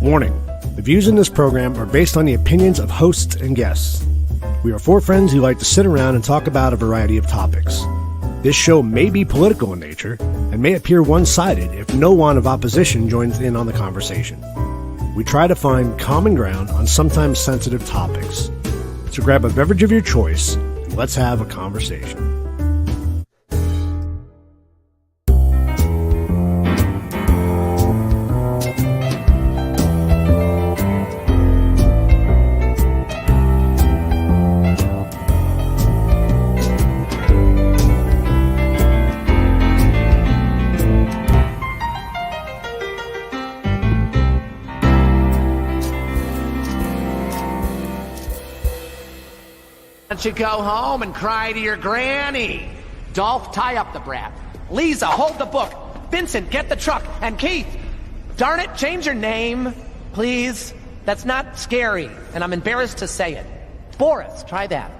Warning: the views in this program are based on the opinions of hosts and guests. We are four friends who like to sit around and talk about a variety of topics. This show may be political in nature and may appear one-sided if no one of opposition joins in on the conversation. We try to find common ground on sometimes sensitive topics. So grab a beverage of your choice and let's have a conversation. Why don't you go home and cry to your granny? Dolph, tie up the brat. Lisa, hold the book. Vincent, get the truck. And Keith, darn it, change your name, please. That's not scary, and I'm embarrassed to say it. Boris, try that.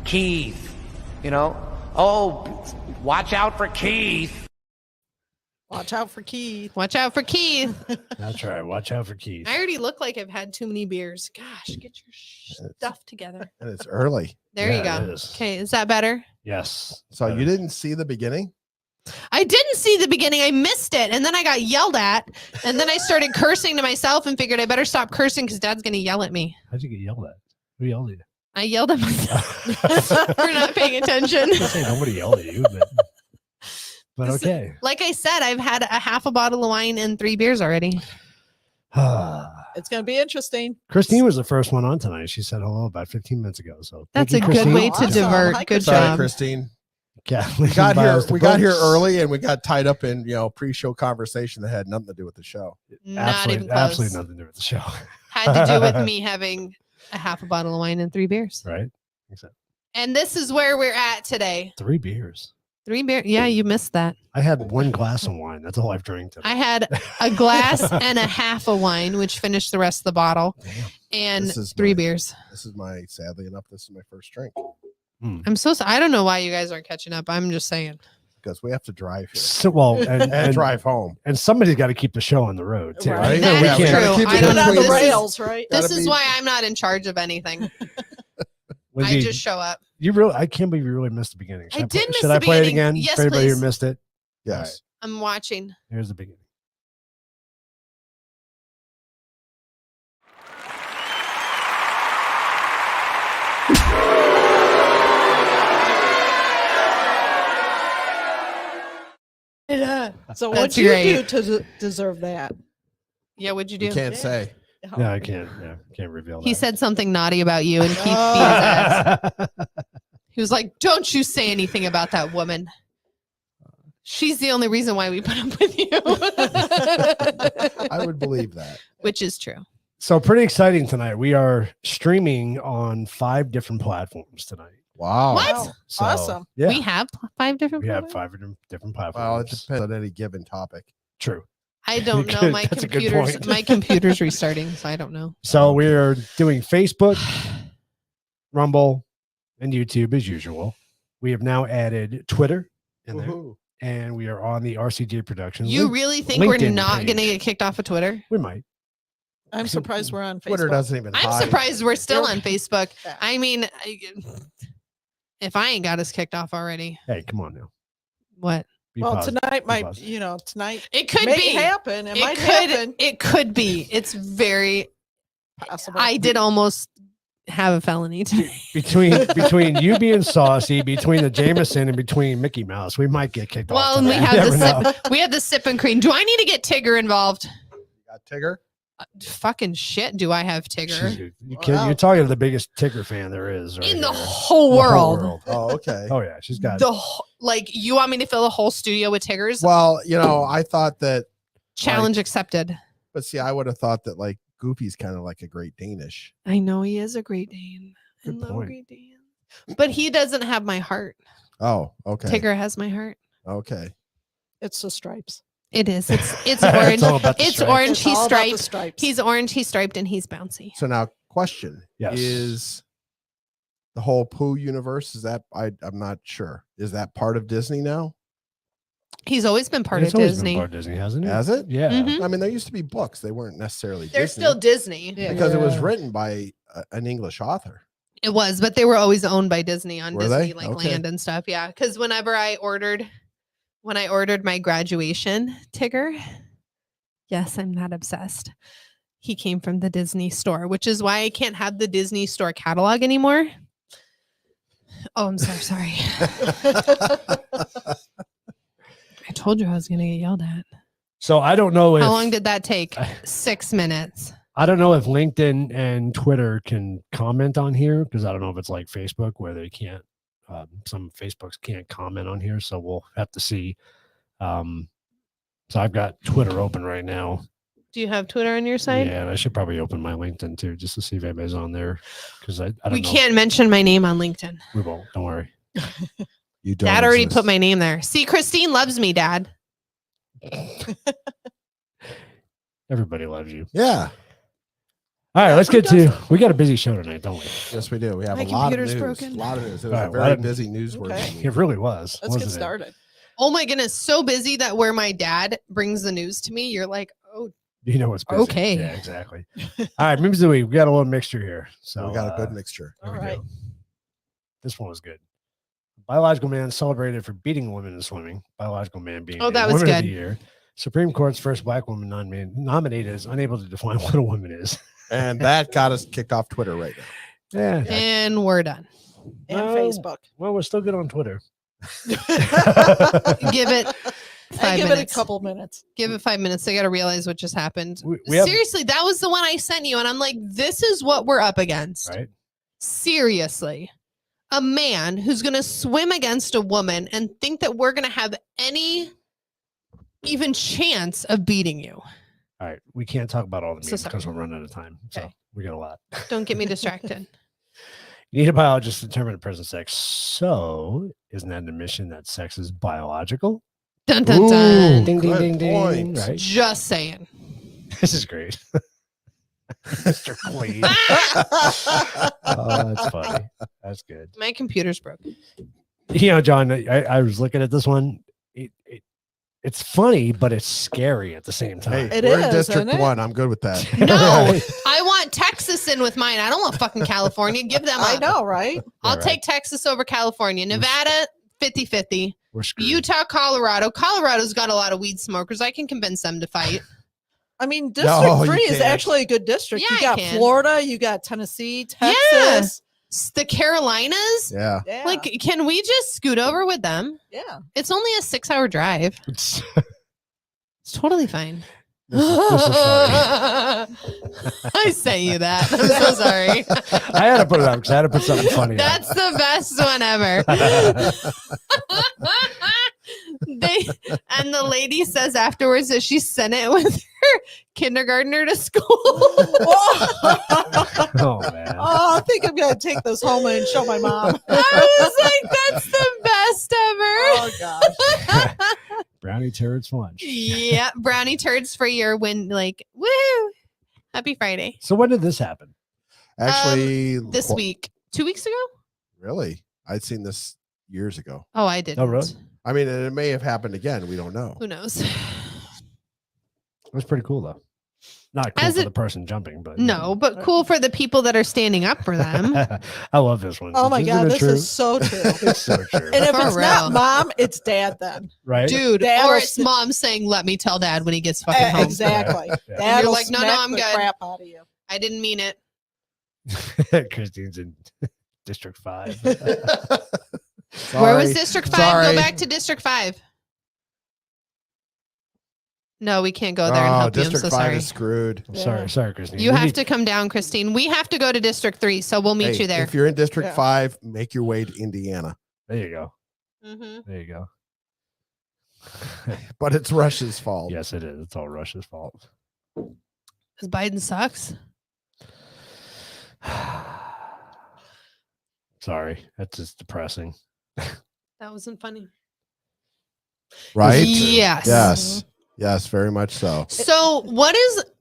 Keith, watch out for Keith. Watch out for Keith. Watch out for Keith. That's right. Watch out for Keith. I already look like I've had too many beers. Gosh, get your stuff together. And it's early. There you go. Okay, is that better? Yes. So you didn't see the beginning? I didn't see the beginning. I missed it. And then I got yelled at. And then I started cursing to myself and figured I better stop cursing because Dad's going to yell at me. How'd you get yelled at? Who yelled at you? I yelled at myself for not paying attention. I say nobody yelled at you, but okay. Like I said, I've had a half a bottle of wine and 3 beers already. It's going to be interesting. Christine was the first one on tonight. She said hello about 15 minutes ago. So that's a Christine. good way to Awesome. divert. Hi, Good Sorry, job. Christine. Yeah, We got here early and we got tied up in, pre-show conversation that had nothing to do with the show. Not even close. Absolutely nothing to do with the show. Had to do with me having a half a bottle of wine and 3 beers. Right. Exactly. And this is where we're at today. 3 beers. 3 beers. Yeah, you missed that. I had 1 glass of wine. That's all I've drank today. I had a glass and a half of wine, which finished the rest of the bottle. Damn. And This is 3 my- bears. Sadly enough, this is my first drink I'm so sorry. I don't know why you guys aren't catching up. I'm just saying. because we have to drive here So, well, and drive home. And somebody's got to keep the show on the road too. Right. That's Yeah, we true. gotta keep I it don't Put know. on the This is, rails, right? this Gotta is be- why I'm not in charge of anything. Lindsay, I just show up. I can't believe you really missed the beginning. I did miss Should the I play it beginning. again Yes, for anybody please. who missed it? Yes. I'm watching. Here's the beginning. So That's what'd you do great. to deserve that? Yeah, what'd you do? You can't say. No, I can't. Yeah, can't reveal that. He said something naughty about you and Keith beat his ass. He was like, don't you say anything about that woman. She's the only reason why we put up with you. I would believe that. Which is true. So pretty exciting tonight. We are streaming on 5 different platforms tonight. Wow. What? Wow. So, Awesome. Yeah, We have 5 different we have programs? 5 different platforms. Well, it depends on any given topic. True. I don't know. Good. My That's a good computer's point. my computer's restarting, so I don't know. So we're doing Facebook, Rumble, and YouTube as usual. We have now added Twitter in there, Woohoo. and we are on the RCJ Productions. You really think we're LinkedIn not page. going to get kicked off of Twitter? We might. I'm surprised we're on Facebook. Twitter doesn't even I'm hide. surprised we're still on Facebook. Yeah. I mean, if I ain't got us kicked off already, Hey, come on now. what? Be Well, positive. tonight Be might, positive. tonight It could may be. happen. It might could. happen. It could be. It's very. Possible. I did almost have a felony today. between you being saucy, between the Jameson, and between Mickey Mouse, we might get kicked off. Well, and we tonight. have You the never know. sip. We have the sip and cream. Do I need to get Tigger involved? You got Tigger? Fucking shit. Do I have Tigger Jeez, you're talking to the biggest Tigger fan there is right in the here. whole The whole world? Oh, okay. Oh yeah, she's got. Like you want me to fill the whole studio with Tiggers? Well, I thought that, Challenge accepted. but see, I would have thought that like Goofy's kind of like a Great Danish. I know he is a Great Dane. I Good love point. Great Dane. But he doesn't have my heart. Oh, okay. Tigger has my heart. Okay. It's the stripes. It is. It's orange. all about the It's stripes. orange. It's He's all about the striped. stripes. He's orange. He's striped, and he's bouncy. So now, question: Yes. Is the whole Pooh universe? Is that I'm not sure. Is that part of Disney now? He's always been part It's of always Disney. been part of Disney, hasn't it? Has it? Yeah. Mhm. I mean, there used to be books. They weren't necessarily They're Disney, still Disney. Yeah. because it was Yeah. written by an English author. It was, but they were always owned by Disney on Were Disney they? like Okay. land and stuff. Yeah, because when I ordered my graduation Tigger, yes, I'm that obsessed. He came from the Disney store, which is why I can't have the Disney store catalog anymore. Oh, I'm so sorry. I told you I was going to get yelled at. So I don't know if How long did that take? 6 minutes. I don't know if LinkedIn and Twitter can comment on here because I don't know if it's like Facebook where they can't. Some Facebooks can't comment on here, so we'll have to see. So I've got Twitter open right now. Do you have Twitter on your side? Yeah, and I should probably open my LinkedIn too, just to see if anybody's on there. Because I don't We know. can't mention my name on LinkedIn. We won't. Don't worry. You don't. Dad already exist. put my name there. See, Christine loves me, Dad. Everybody loves you. Yeah. All right, let's who get to. doesn't? We got a busy show tonight, don't we? Yes, we do. We have My a lot of computer's news. broken. A lot of news. It was All a right, very well, busy newsworthy. Okay. It really was. Let's get wasn't it? started. Oh my goodness, so busy that where my dad brings the news to me, you're like, oh, You know what's busy. Okay. Yeah, exactly. All right, Ms. Zooey, we got a little mixture here. So we got a good mixture. there we All right. go. This one was good. Biological man celebrated for beating a woman in swimming. Biological man being Oh, that named was Woman of good. the Year. Supreme Court's first black woman nominated is unable to define what a woman is. And that got us kicked off Twitter right now. Yeah. and we're done. And No. Facebook. Well, we're still good on Twitter. Give it 5 I give minutes. it a couple minutes. Give it 5 minutes. They got to realize what just happened. We have, Seriously, that was the one I sent you. And I'm like, this is what we're up against. right? Seriously. A man who's going to swim against a woman and think that we're going to have any even chance of beating you. All right. We can't talk about all the So memes sorry. because we're running out of time. So Okay. we got a lot. Don't get me distracted. You need a biologist to determine a person's sex. So isn't that an admission that sex is biological? Dun, dun, dun. Ding, ding, Good ding, ding. point. Right? Just saying. This is great. Mr. Clean. Oh, that's funny. That's good. My computer's broken. You know, John, I was looking at this one. It's funny, but it's scary at the same time. Hey, It we're in is, District isn't it? 1. I'm good with that. No, I want Texas in with mine. I don't want fucking California. Give them I up. know, right? I'll right. take Texas over California. Nevada, 50-50. We're screwed. Utah, Colorado. Colorado's got a lot of weed smokers. I can convince them to fight. I mean, District No, you 3 is can't. actually a good district. Yeah, You I got can. Florida, you got Tennessee, Yeah. Texas. The Carolinas. Yeah. Yeah. Like, can we just scoot over with them? yeah. It's only a 6-hour drive. This It's totally fine. is funny. I sent you that. I'm so sorry. I had to put it up because I had to put something funny. That's the best one ever. And the lady says afterwards that she sent it with her kindergartner to school. Oh man. Oh, I think I'm gonna take this home and show my mom. I was like, that's the best ever. Oh gosh. Brownie turds lunch. Yeah, brownie turds for your win. Like, woo! Happy Friday. So when did this happen? Actually, This week, 2 weeks ago. Really? I'd seen this years ago. Oh, I didn't. Oh, really? I mean, and it may have happened again. We don't know. Who knows? It was pretty cool though. Not cool As for it- the person jumping, but No, but cool for the people that are standing up for them. I love this one. Oh my Isn't god, it this true? is so true. It's so true. And if For it's real. not mom, it's dad then. Right? Dude, Dad or will it's sit- mom saying, "Let me tell dad when he gets fucking home." Exactly. Yeah. Dad You're will like, "No, no, smack I'm the good." crap out of you. I didn't mean it. Christine's in District 5. Where was Sorry. District 5? Sorry. Go back to District 5. No, we can't go there and Oh, help District you. I'm so 5 sorry. is screwed. I'm Yeah. sorry, Christine. You We have need- to come down, Christine. We have to go to District 3, so we'll meet Hey, you there. If you're in District Yeah. 5, make your way to Indiana. There you go. Mhm. There you go. But it's Russia's fault. Yes, it is. It's all Russia's fault. Because Biden sucks. Sorry. That's just depressing. That wasn't funny. Right? Yes. Yes. Yes, very much so. So,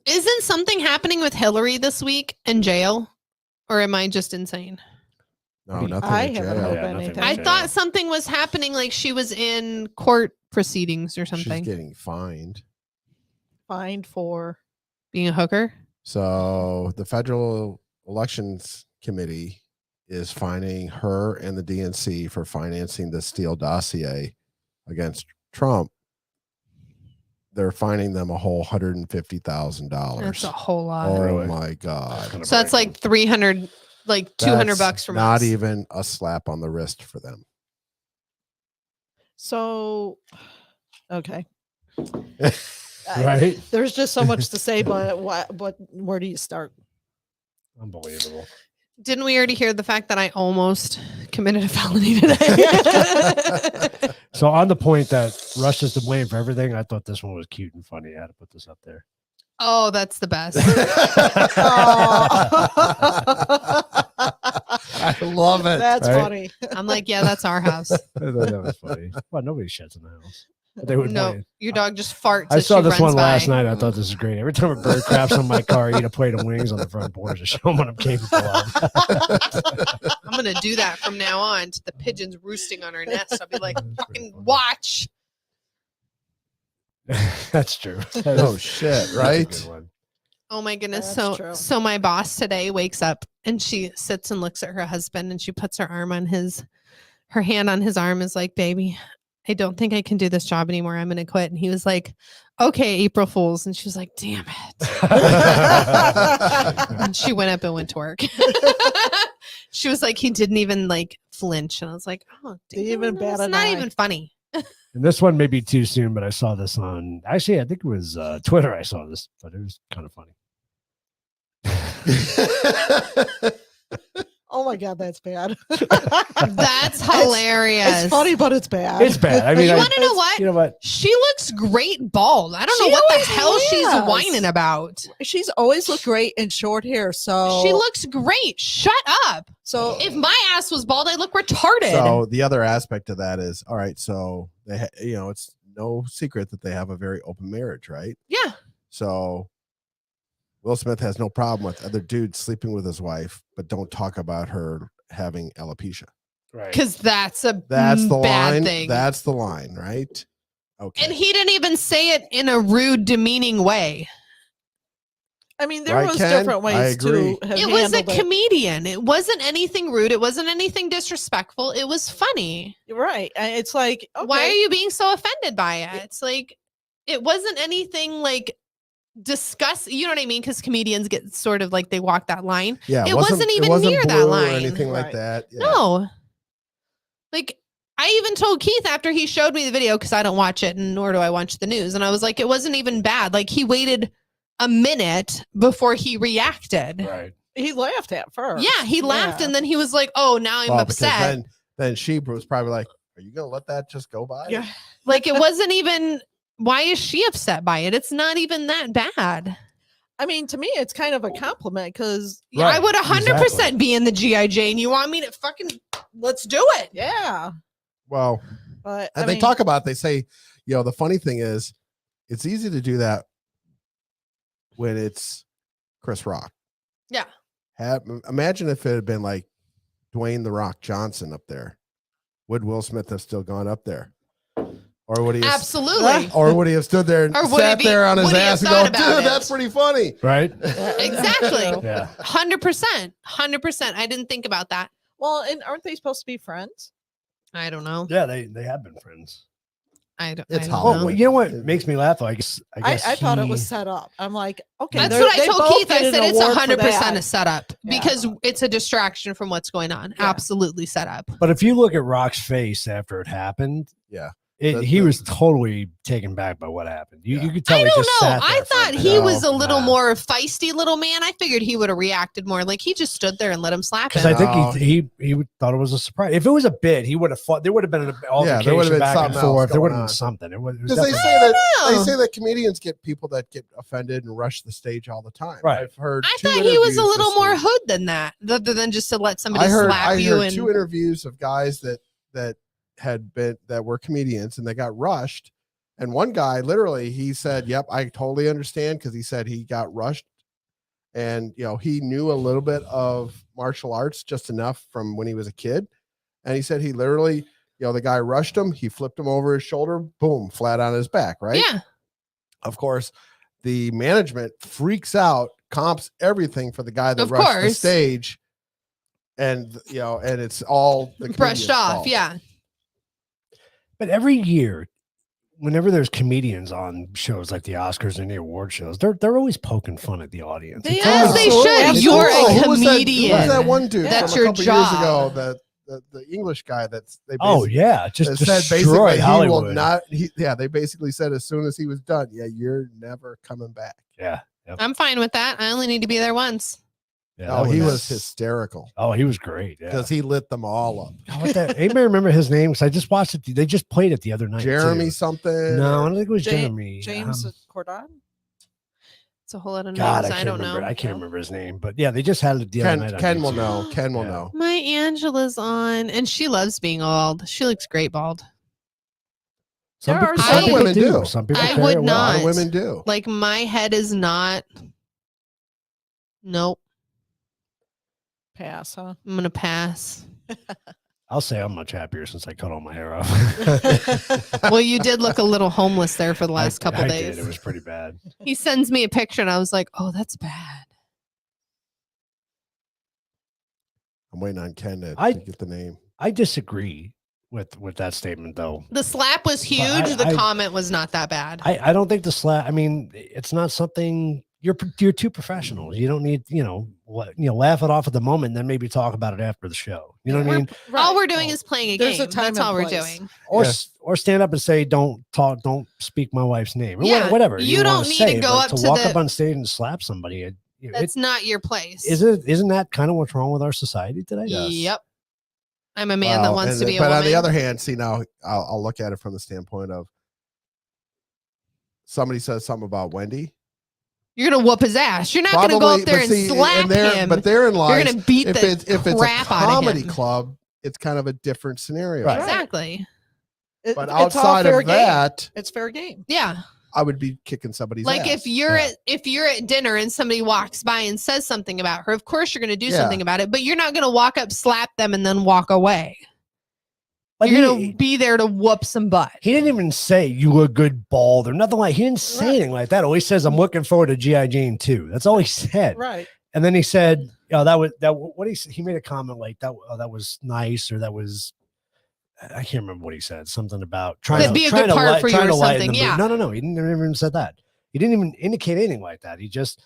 isn't something happening with Hillary this week in jail? Or am I just insane? No, What do you- nothing. I in haven't jail. heard Yeah, nothing anything. in I jail. thought something was happening, like she was in court proceedings or She's something. getting fined. Fined for. Being a hooker. So the Federal Elections Committee is fining her and the DNC for financing the Steele dossier against Trump. They're fining them a whole $150,000. That's a whole lot. Oh Really? my God. Kinda So that's break like 300, like 200 That's bucks from not us. even a slap on the wrist for them. So, okay. Right? There's just so much to say, but where do you start? Unbelievable. Didn't we already hear the fact that I almost committed a felony today? So on the point that Russia's to blame for everything, I thought this one was cute and funny. I had to put this up there. Oh, that's the best. I love it. That's Right? funny. I'm like, yeah, that's our house. I thought that was funny. Well, nobody shits in the house. But they would No, play. your dog just farts. I as saw she this runs one last by. night. I thought this is great. Every time a bird craps on my car, I eat a plate of wings on the front porch to show them what I'm capable of. I'm gonna do that from now on to the pigeons roosting on our nest. I'll be like, That's fucking pretty funny. watch. That's true. Oh shit! That's a Right? good one. Oh my goodness. That's So true. so my boss today wakes up and she sits and looks at her husband and she puts her hand on his arm, is like, baby, I don't think I can do this job anymore. I'm gonna quit. And he was like, okay, April Fools. And she was like, damn it. And she went up and went to work. She was like, he didn't even like flinch. And I was like, oh, Didn't damn, even bat it's an not eye. even funny. And this one may be too soon, but I saw this on, actually, I think it was Twitter. I saw this, but it was kind of funny. Oh my God, that's bad. That's hilarious. It's funny, but it's bad. It's bad. I mean, You I- want to know what? you know what? She looks great bald. I don't know She what the always hell she's has. whining about. She's always looked great in short hair. So She looks great. Shut up. so If my ass was bald, I'd look retarded. So the other aspect of that is, all right, so they, it's no secret that they have a very open marriage, right? yeah. So Will Smith has no problem with other dudes sleeping with his wife, but don't talk about her having alopecia. Right. Because that's a That's the bad line. thing. That's the line, right? Okay. And he didn't even say it in a rude, demeaning way. I mean, there Right, was Ken? different I ways agree. to have It was a handled it. comedian. It wasn't anything rude. It wasn't anything disrespectful. It was funny. Right. And it's like, okay. Why are you being so offended by it? It's like, it wasn't anything like discuss. You know what I mean? Because comedians get sort of like they walk that line. Yeah, it wasn't even near that blue or line. anything like Right. that. Yeah. No. Like, I even told Keith after he showed me the video, because I don't watch it and nor do I watch the news. And I was like, it wasn't even bad. Like, he waited a minute before he reacted. Right. He laughed at first. Yeah, he laughed Yeah. and then he was like, oh, now I'm Well, because upset. then she was probably like, "Are you gonna let that just go by?" Yeah. Like, it wasn't even, why is she upset by it? It's not even that bad. I mean, to me, it's kind of a compliment because Yeah, I Right, would 100% exactly. be in the GI Jane. You want me to fucking, let's do it. yeah. Well, But and I they mean, talk about. They say, the funny thing is, it's easy to do that when it's Chris Rock. Yeah. Imagine if it had been like Dwayne the Rock Johnson up there. Would Will Smith have still gone up there, or would he? Have, Absolutely. or would he have stood there and Or would sat he be- there on his would he have ass and thought go, about "Dude, it?" that's pretty funny." Right. Exactly. Yeah. 100%. 100%. I didn't think about that. well, and aren't they supposed to be friends? I don't know. Yeah. They have been friends. I don't, It's I don't Hollywood. know. Well, you know what makes me laugh? I guess I thought it was he- set up. I'm like, okay. That's they're- what I they told both Keith. I get an said it's award for 100% that. a setup Yeah. because it's a distraction from what's going on. Yeah. Absolutely set up. But if you look at Rock's face after it happened, Yeah. he was totally taken back by what happened. You could tell. I he don't just know. sat I there for a thought minute. he No, was a little nah. more feisty little man. I figured he would have reacted more. Like, he just stood there and let him slap Because him. I think No. he thought it was a surprise. If it was a bit, he would have fought. There would have been an altercation there would have been back and something else forth. There would have going been on. something. It was Because they definitely- say that know. they say that comedians get people that get offended and rush the stage all the time. Right. I've heard. I two thought he was interviews a little this more week. hood than that, other than just to let somebody I heard slap you. And two interviews of guys that were comedians and they got rushed. And one guy literally, he said, "Yep, I totally understand," because he said he got rushed, and he knew a little bit of martial arts just enough from when he was a kid. And he said he literally, the guy rushed him, he flipped him over his shoulder, boom, flat on his back, right? Yeah. Of course, the management freaks out, comps everything for the guy that rushed the stage. And, and it's all the brushed off. fault. Yeah. But every year, whenever there's comedians on shows like the Oscars and the award shows, they're always poking fun at the audience. As they should. You're a comedian. Who was that one dude? That's from your a couple job. Years ago, the English guy just just said destroy basically Hollywood. he will not. They basically said as soon as he was done, you're never coming back. Yeah, yep. I'm fine with that. I only need to be there once. Yeah, he was hysterical. Oh, he was great. Yeah, because he lit them all up. Anybody remember his name? Because I just watched it. They just played it the other night. Jeremy too. something. No, I don't think it was Jeremy. James Cordon. It's a whole lot of God, names. I don't remember. know. I can't remember his name, but yeah, they just had it the other night. Ken will know. Ken will know. My Angela's on, and she loves being bald. She looks great bald. Some Some women do. Some people I carry would it well. not. A lot of women do. Like my head is not. Nope. Pass, huh? I'm gonna pass. I'll say I'm much happier since I cut all my hair off. Well, you did look a little homeless there for the last couple I days. did. It was pretty bad. He sends me a picture, and I was like, "Oh, that's bad." I'm waiting on Ken to get the name. I disagree with that statement, though. The slap was huge. The comment was not that bad. I don't think the slap. I mean, it's not something. You're two professionals. You don't need laugh it off at the moment, and then maybe talk about it after the show. You know what I mean? All we're doing is playing a There's game. a time That's and all we're place. doing. Or stand up and say, don't speak my wife's name. Or Yeah, whatever. you don't wanna need say, to go but up to walk the- up on stage and slap somebody. That's not your place. Isn't that kind of what's wrong with our society today? Yep. I'm a man that wants to be a But woman. on the other hand, see, now I'll look at it from the standpoint of somebody says something about Wendy. You're gonna whoop his ass. You're not gonna go up there and slap him. But therein lies, You're gonna beat if the it's a crap out of comedy him. club, it's kind of a different scenario. Right. Exactly. But It's all outside fair of game. that, It's fair game. Yeah. I would be kicking somebody's Like ass. if you're at dinner and somebody walks by and says something about her, of course you're gonna do Yeah. something about it, but you're not gonna walk up, slap them, and then walk away. But You're gonna be there to whoop some butt. He didn't even say you look good bald or nothing like. He didn't say anything like that. All he says, I'm looking forward to G.I. Jane 2. That's all he said. Right. And then he said, what he made a comment like that. Oh, that was nice, or that was. I can't remember what he said. Something about trying That'd be a good part for you or lighten something, the yeah. mood. No. He never even said that. He didn't even indicate anything like that. He just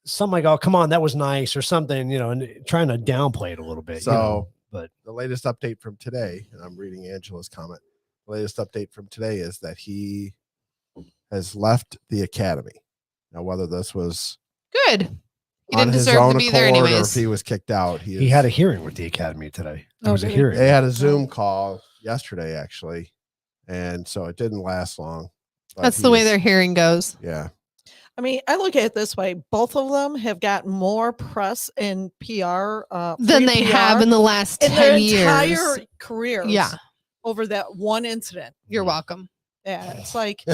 something like, "Oh, come on, that was nice," or something, and trying to downplay it a little bit. So, but the latest update from today, and I'm reading Angela's comment. The latest update from today is that he has left the academy. Now, whether this was Good. He on didn't his deserve own to be there accord or if anyways. he was kicked out, he had a hearing with the academy today. There was a did he? hearing. They had a Zoom call yesterday, actually, and so it didn't last long. But That's the way he's- their hearing goes. Yeah. I mean, I look at it this way. Both of them have gotten more press and PR Than free they PR have in the last in their 10 years. entire careers. Yeah. Over that one incident. You're welcome. Yeah. It's like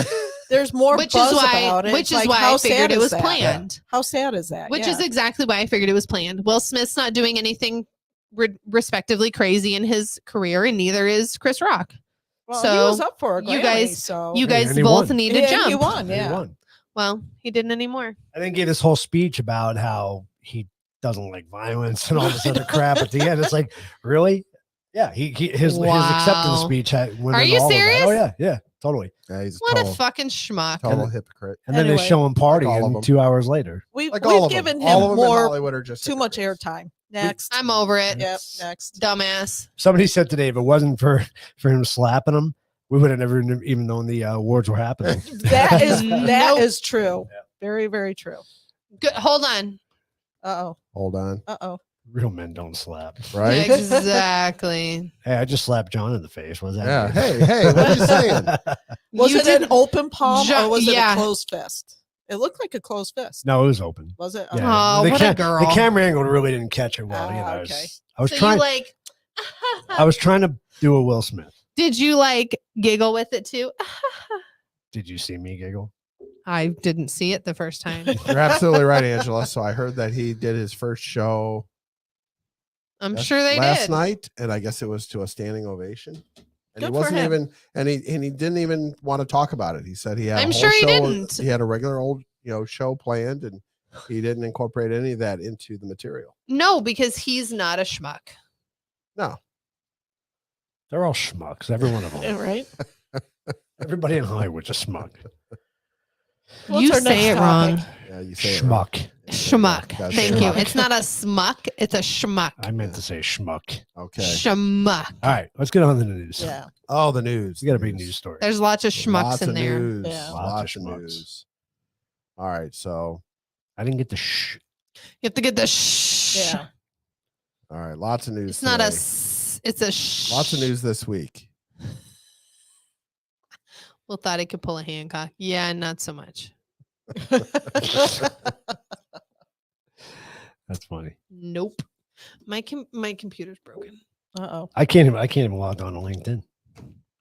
there's more Which buzz is why about it. which It's is like, why how I figured sad it is was that? planned. How sad is that? Which Yeah. is exactly why I figured it was planned. Will Smith's not doing anything respectively crazy in his career, and neither is Chris Rock. well, so he was up for a you Grammy, guys- so You guys and he both won. need to Yeah, jump. he won. And he Yeah. won. Well, he didn't anymore. And then gave this whole speech about how he doesn't like violence and all this other crap at the end. It's like, really? Yeah, his acceptance Wow. speech went Are into you all of that. serious? Oh yeah, totally. Yeah, he's a What total, a fucking schmuck. total hypocrite. And then they Anyway. show him Like all of partying them. 2 hours later. we've Like all of given them. All of him them in more Hollywood are just too much hypocrites. airtime. Next. I'm over it. Yep. Next. Dumbass. Somebody said today, if it wasn't for him slapping him, we would have never even known the awards were happening. That is Nope. true. Very, very true. Good. Hold on. Uh-oh. Hold on. Uh-oh. Real men don't slap. Right? Exactly. Hey, I just slapped John in the face. What was that? Yeah. mean? Hey, what are you saying? Was You it an didn't- open palm Ju- or was it yeah. a closed fist? It looked like a closed fist. No, it was open. Was it? Yeah. Oh, the what a girl. The camera angle really didn't catch it well. Ah, I okay. was So trying. you like I was trying to do a Will Smith. did you like giggle with it too? Did you see me giggle? I didn't see it the first time. You're absolutely right, Angela. So I heard that he did his first show I'm sure they last did. night, and I guess it was to a standing ovation. And Good he for wasn't him. even, and he didn't even want to talk about it. He said he had I'm a whole sure he show. didn't. He had a regular old, show planned, and he didn't incorporate any of that into the material. No, because he's not a schmuck. No, They're all schmucks. Every one of them. Yeah, right? Everybody in Hollywood's a schmuck. What's You our say next it topic? wrong. yeah, you say it wrong. Schmuck. Schmuck. Gotcha. Thank you. Schmuck. It's not a smuck. It's a schmuck. I meant to say schmuck. Okay. Schmuck. All right, let's get on to the news. Yeah. Oh, the news. We got a big news story. There's lots of schmucks Lots in of there. news. Yeah. Lots of Lots of schmucks. news. All right, so I didn't get the shh. You have to get the shh. Yeah. all right, lots of news. It's not a today. s. It's a shh. Lots of news this week. Will thought he could pull a Hancock. Yeah, not so much. That's funny. Nope. My computer's broken. Uh-oh. I can't even log on to LinkedIn.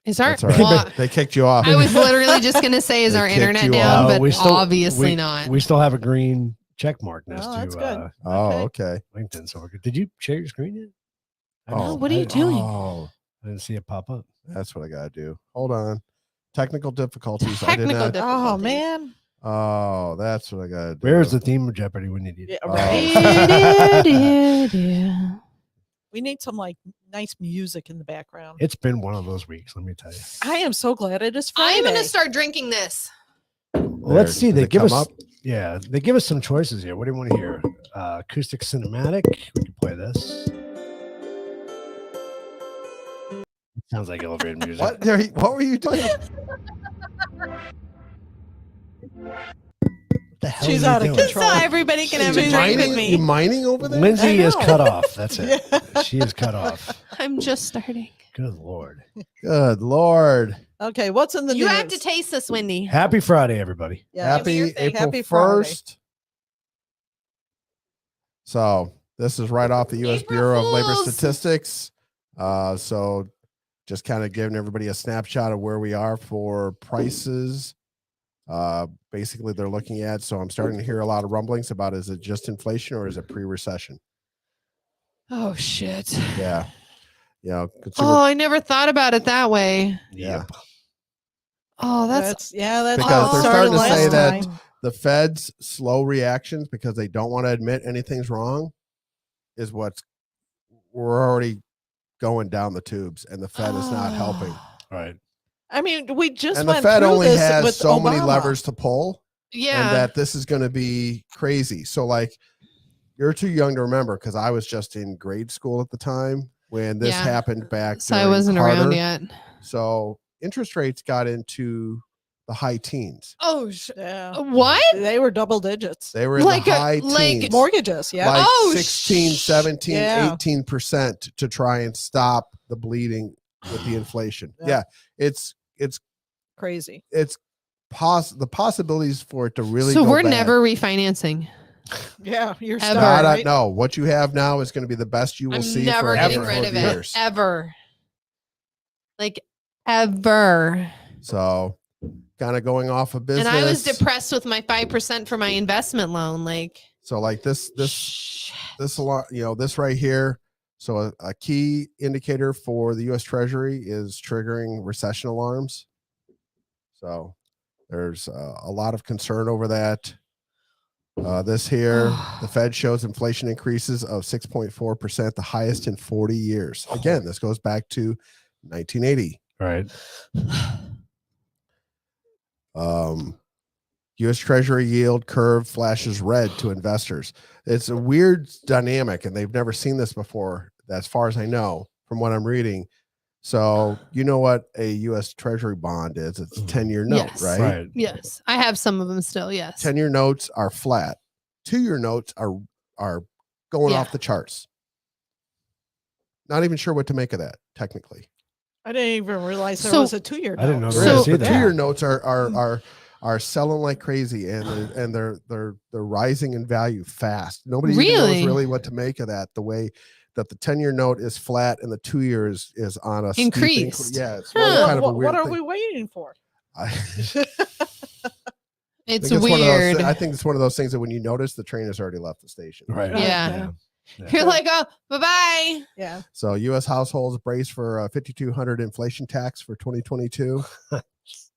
Is our That's all right. well, They kicked you off. I was literally just gonna say, is They our kicked internet you down? off. But We still- obviously we- not. We still have a green check mark next Oh, to that's good. Oh, okay. LinkedIn. So we're good. Did you share your screen yet? I Oh, didn't- what are you I- doing? Oh, I didn't see it pop up. that's what I gotta do. Hold on. Technical difficulties. I did Technical not. Oh, difficulties. man. Oh, that's what I gotta do. Where's the theme of Jeopardy when you need it? Yeah, Oh. right. We need some nice music in the background. It's been one of those weeks, let me tell you. I am so glad it is Friday. I'm gonna start drinking this. Well, let's see. Did They it give come us up? yeah, they give us some choices here. What do you want to hear? Acoustic cinematic. We can play this. Sounds like elevator music. What were you doing? What the hell She's are you out of doing? control. So everybody can have a You drink with mining, you me. mining over there? Lindsay I is know. cut off. That's it. Yeah. She is cut off. I'm just starting. Good Lord. Good Lord. Okay, what's in the You news? have to taste this, Wendy. Happy Friday, everybody. Yeah, Give me your Happy thing. April Happy Friday. 1st. So this is right off the U.S. April Bureau of Labor Fools. Statistics. So just kind of giving everybody a snapshot of where we are for prices. Basically, they're looking at, so I'm starting to hear a lot of rumblings about, is it just inflation or is it pre-recession? Oh shit. Yeah. Consumer, Oh, I never thought about it that way. yeah. Oh, that's that's Because what they're started starting to say last that time. The Fed's slow reactions because they don't want to admit anything's wrong is what's, we're already going down the tubes, and the Fed is not helping. Right. I mean, we just And the went Fed through only this has with so many Obama. levers to pull, yeah. and that this is going to be crazy. So, like, you're too young to remember because I was just in grade school at the time when this Yeah. happened back. So I during wasn't Carter. around yet. So interest rates got into the high teens. Oh, Yeah. what? They were double digits. They were in Like the a- high like teens. Mortgages, yeah. Like Oh, 16, 17, Yeah. 18% to try and stop the bleeding with the inflation. Yeah. Yeah. It's Crazy. the possibilities for it to really So go we're bad. never refinancing. Yeah, you're Ever. stuck, I don't right? know. What you have now is going to be the best you will I'm see never for getting ever rid of it. years. Ever. Like ever. So kind of going off of business. And I was depressed with my 5% for my investment loan. Like So like this shit. a lot, this right here. So a key indicator for the U.S. Treasury is triggering recession alarms. So there's a lot of concern over that. This here, the Fed shows inflation increases of 6.4%, the highest in 40 years. Again, this goes back to 1980. Right. U.S. Treasury yield curve flashes red to investors. It's a weird dynamic, and they've never seen this before, as far as I know, from what I'm reading. So you know what a U.S. Treasury bond is? It's a 10-year note, Yes. right? Right. Yes. I have some of them still. Yes. 10-year notes are flat. 2-year notes are going Yeah. off the charts. Not even sure what to make of that, technically. I didn't even realize there So- was a 2-year note. I didn't know There there is. was The either. 2-year notes are selling like crazy, and they're rising in value fast. Nobody even knows Really? really what to make of that. The way that the 10-year note is flat and the 2-year is on a steep Increased. Yeah, it's Huh. kind of a What weird are thing. we waiting for? I It's think weird. I think it's one of those things that when you notice, the train has already left the station. Right. Yeah. Yeah. You're like, oh, bye-bye. Yeah. So U.S. households brace for a $5,200 inflation tax for 2022.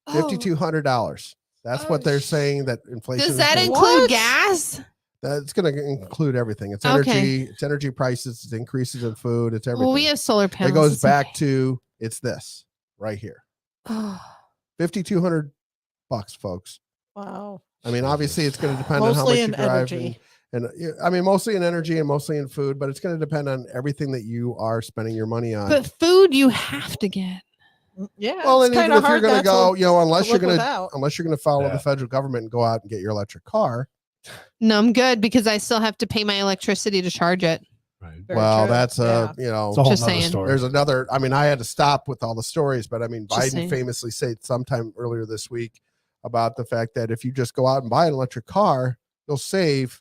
$5,200. That's what they're saying that inflation. Does that is gonna- include What? gas? That's going to include everything. It's Okay. energy. It's energy prices. It's increases in food. It's everything. Well, we have solar panels. It goes It's back okay. to it's this right here. $5,200, folks. Wow. I mean, obviously, it's going to depend on how much Mostly you in drive, energy. and I mean, mostly in energy and mostly in food, but it's going to depend on everything that you are spending your money on. But food you have to get. Yeah. Well, it's and even kinda if you're hard going to not go, you know, unless you're live going without. to follow Yeah. the federal government and go out and get your electric car. No, I'm good because I still have to pay my electricity to charge it. Right. Very Well, true. that's Yeah. you know, It's a whole Just nother saying. story. there's another. I mean, I had to stop with all the stories, but I mean, Just Biden saying. famously said sometime earlier this week about the fact that if you just go out and buy an electric car, you'll save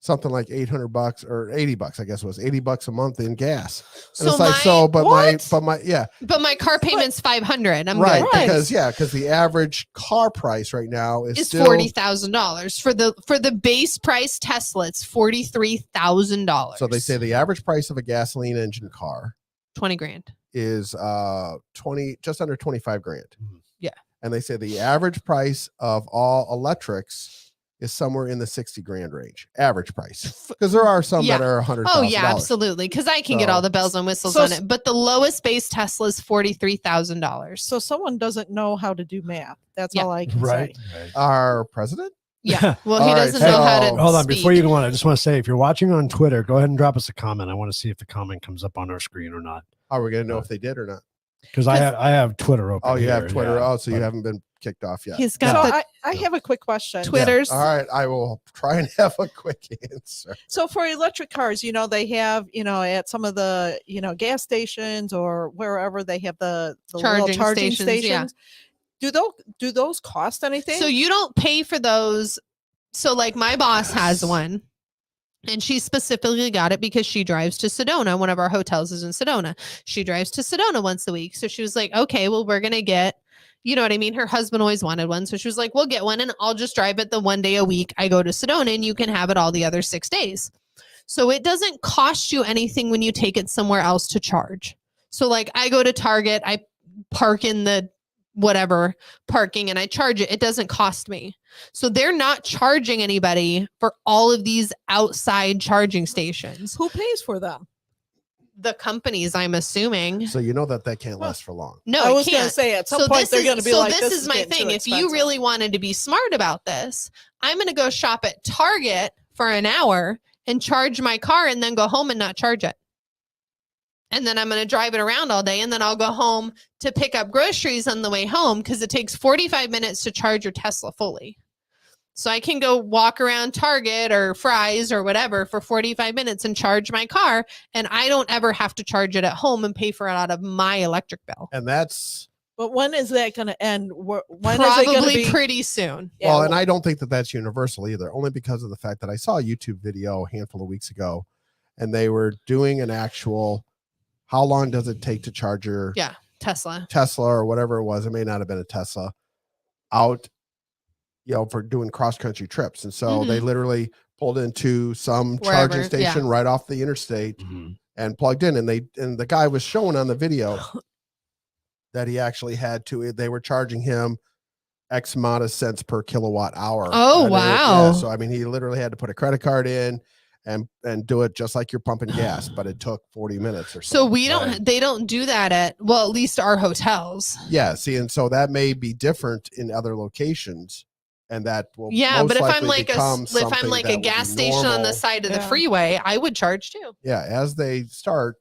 something like $800 or $80, I guess it was $80 a month in gas. And So it's like, my- so, but What? my, yeah, But my car payment's $500. I'm right. good. Right. Because the average car price right now is It's still $40,000 for the base price Tesla. It's $43,000. So they say the average price of a gasoline engine car 20 grand. is just under 25 grand. Yeah. And they say the average price of all electrics is somewhere in the 60 grand range, average price. Because there are some that Yeah. are $100,000. Oh yeah, absolutely. Because I can get So- all the bells and whistles So- on it. But the lowest base Tesla is $43,000. So someone doesn't know how to do math. That's Yeah. all I can Right. say. Right. Our president? Yeah. Well, All he right, doesn't know how to. so- Hold on, speak. before you go on, I just want to say if you're watching on Twitter, go ahead and drop us a comment. I want to see if the comment comes up on our screen or not. Are we going to know if they did or not? Because I have Twitter open. Oh, you have here, Twitter. yeah, Oh, so you but- haven't been kicked off yet. He's So got the I have a quick question. Twitters. All right. I will try and have a quick answer. So for electric cars, they have, at some of the, gas stations or wherever they have the little Charging charging stations, yeah. stations. Do those cost anything? So you don't pay for those. So like my boss has one. And she specifically got it because she drives to Sedona. One of our hotels is in Sedona. She drives to Sedona once a week. So she was like, okay, well, we're going to get, you know what I mean? Her husband always wanted one. So she was like, we'll get one and I'll just drive it the one day a week I go to Sedona and you can have it all the other 6 days. So it doesn't cost you anything when you take it somewhere else to charge. So like I go to Target, I park in the whatever parking and I charge it. It doesn't cost me. So they're not charging anybody for all of these outside charging stations. who pays for them? The companies, I'm assuming. So you know that can't last for long. No, I it was going to can't. say at some point they're going to be so like, this is my getting thing. too If you expensive." really wanted to be smart about this, I'm going to go shop at Target for an hour and charge my car and then go home and not charge it. And then I'm going to drive it around all day and then I'll go home to pick up groceries on the way home because it takes 45 minutes to charge your Tesla fully. So I can go walk around Target or Fry's or whatever for 45 minutes and charge my car. And I don't ever have to charge it at home and pay for it out of my electric bill. And that's But when is that going to end? When is it going to Probably be? pretty soon. Yeah, well, and I don't think that that's universal either, only because of the fact that I saw a YouTube video a handful of weeks ago and they were doing an actual, how long does it take to charge your Yeah, Tesla. Tesla or whatever it was? It may not have been a Tesla out, for doing cross country trips. And so they literally pulled into some charging Wherever, station right off the interstate Mhm. and plugged in. And the guy was showing on the video that he actually had to, they were charging him X amount of cents per kilowatt hour. Oh, And wow. so, I mean, he literally had to put a credit card in and do it just like you're pumping gas, but it took 40 minutes or so. So we don't, they don't do that at least our hotels. Yeah. See, and so that may be different in other locations. And that will Yeah, most but if I'm likely like become if I'm something like that a will gas be station on the normal. side of the Yeah. freeway, I would charge too. Yeah, as they start,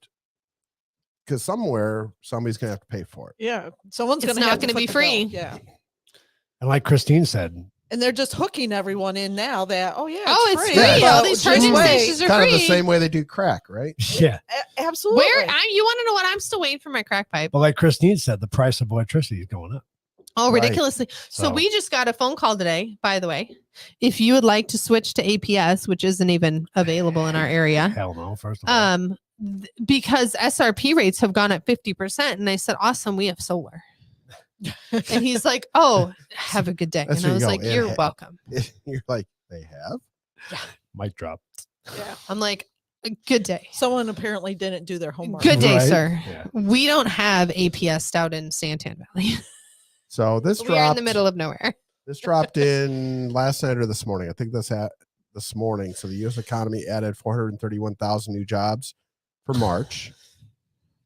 because somewhere somebody's gonna have to pay for it. Yeah, someone's It's going to not have to gonna be foot the bill. free. Yeah, And like Christine said, and they're just hooking everyone in now that It's free. free. Yeah. All these Just charging wait. stations are Kind free. of the same way they do crack, right? yeah. Absolutely. You want to know what? I'm still waiting for my crack pipe. But like Christine said, the price of electricity is going up. Oh, Right. ridiculously. So So- we just got a phone call today, by the way. If you would like to switch to APS, which isn't even available in our area, Hell no, first of all. because SRP rates have gone up 50%. And I said, awesome, we have solar. And he's like, oh, have a good day. That's And I where was you go, like, "It you're ha- welcome. You're like, they have? Mic drop. Yeah. I'm like, Good day. Someone apparently didn't do their homework. Good day, Right? sir. Yeah. We don't have APS out in Santan Valley. So this We're in the dropped. middle of nowhere. This dropped in last night or this morning. I think this morning. So the U.S. economy added 431,000 new jobs for March,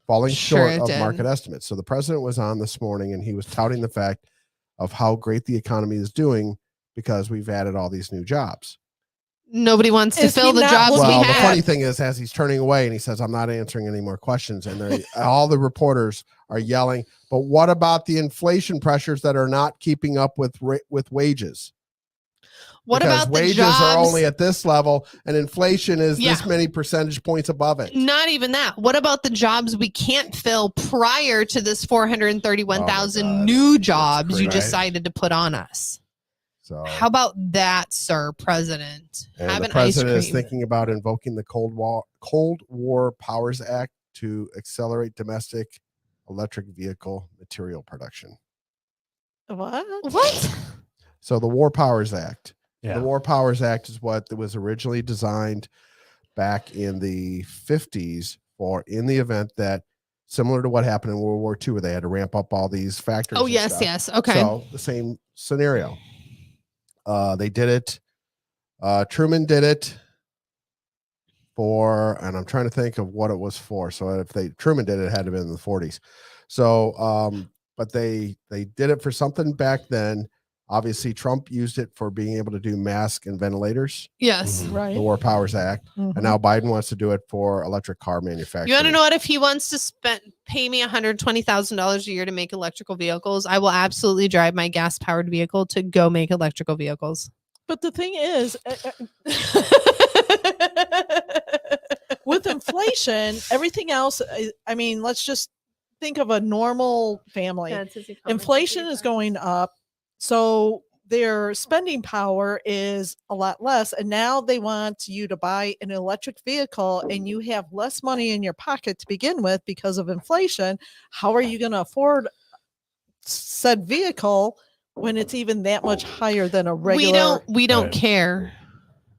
falling Sure short it of did. market estimates. So the president was on this morning and he was touting the fact of how great the economy is doing because we've added all these new jobs. Nobody wants to Is fill he the not jobs looking we Well, the at- have. funny thing is, as he's turning away and he says, I'm not answering any more questions. And all the reporters are yelling, but what about the inflation pressures that are not keeping up with wages? What Because about the wages jobs? are only at this level and inflation is this Yeah. many percentage points above it. Not even that. What about the jobs we can't fill prior to this 431,000 Oh my God. new jobs you crazy. decided to put on us? So How about that, sir, President? and Have the an ice president is cream. thinking about invoking the Cold War Powers Act to accelerate domestic electric vehicle material production. What? What? So the War Powers Act. Yeah. The War Powers Act is what was originally designed back in the 50s for in the event that similar to what happened in World War II where they had to ramp up all these factories. Oh, and yes, stuff. yes. Okay. So the same scenario. They did it. Truman did it for, and I'm trying to think of what it was for. So if Truman did it, it had to have been in the 40s. So, but they did it for something back then. Obviously, Trump used it for being able to do masks and ventilators, Yes. Mhm. Right. the War Powers Act, Mhm. and now Biden wants to do it for electric car manufacturing. You want to know what? If he wants to pay me $120,000 a year to make electrical vehicles, I will absolutely drive my gas-powered vehicle to go make electrical vehicles. But the thing is, with inflation, everything else, I mean, let's just think of a normal family. Inflation is going up. So their spending power is a lot less. And now they want you to buy an electric vehicle and you have less money in your pocket to begin with because of inflation. How are you going to afford said vehicle when it's even that much higher than a regular? We don't Right. care.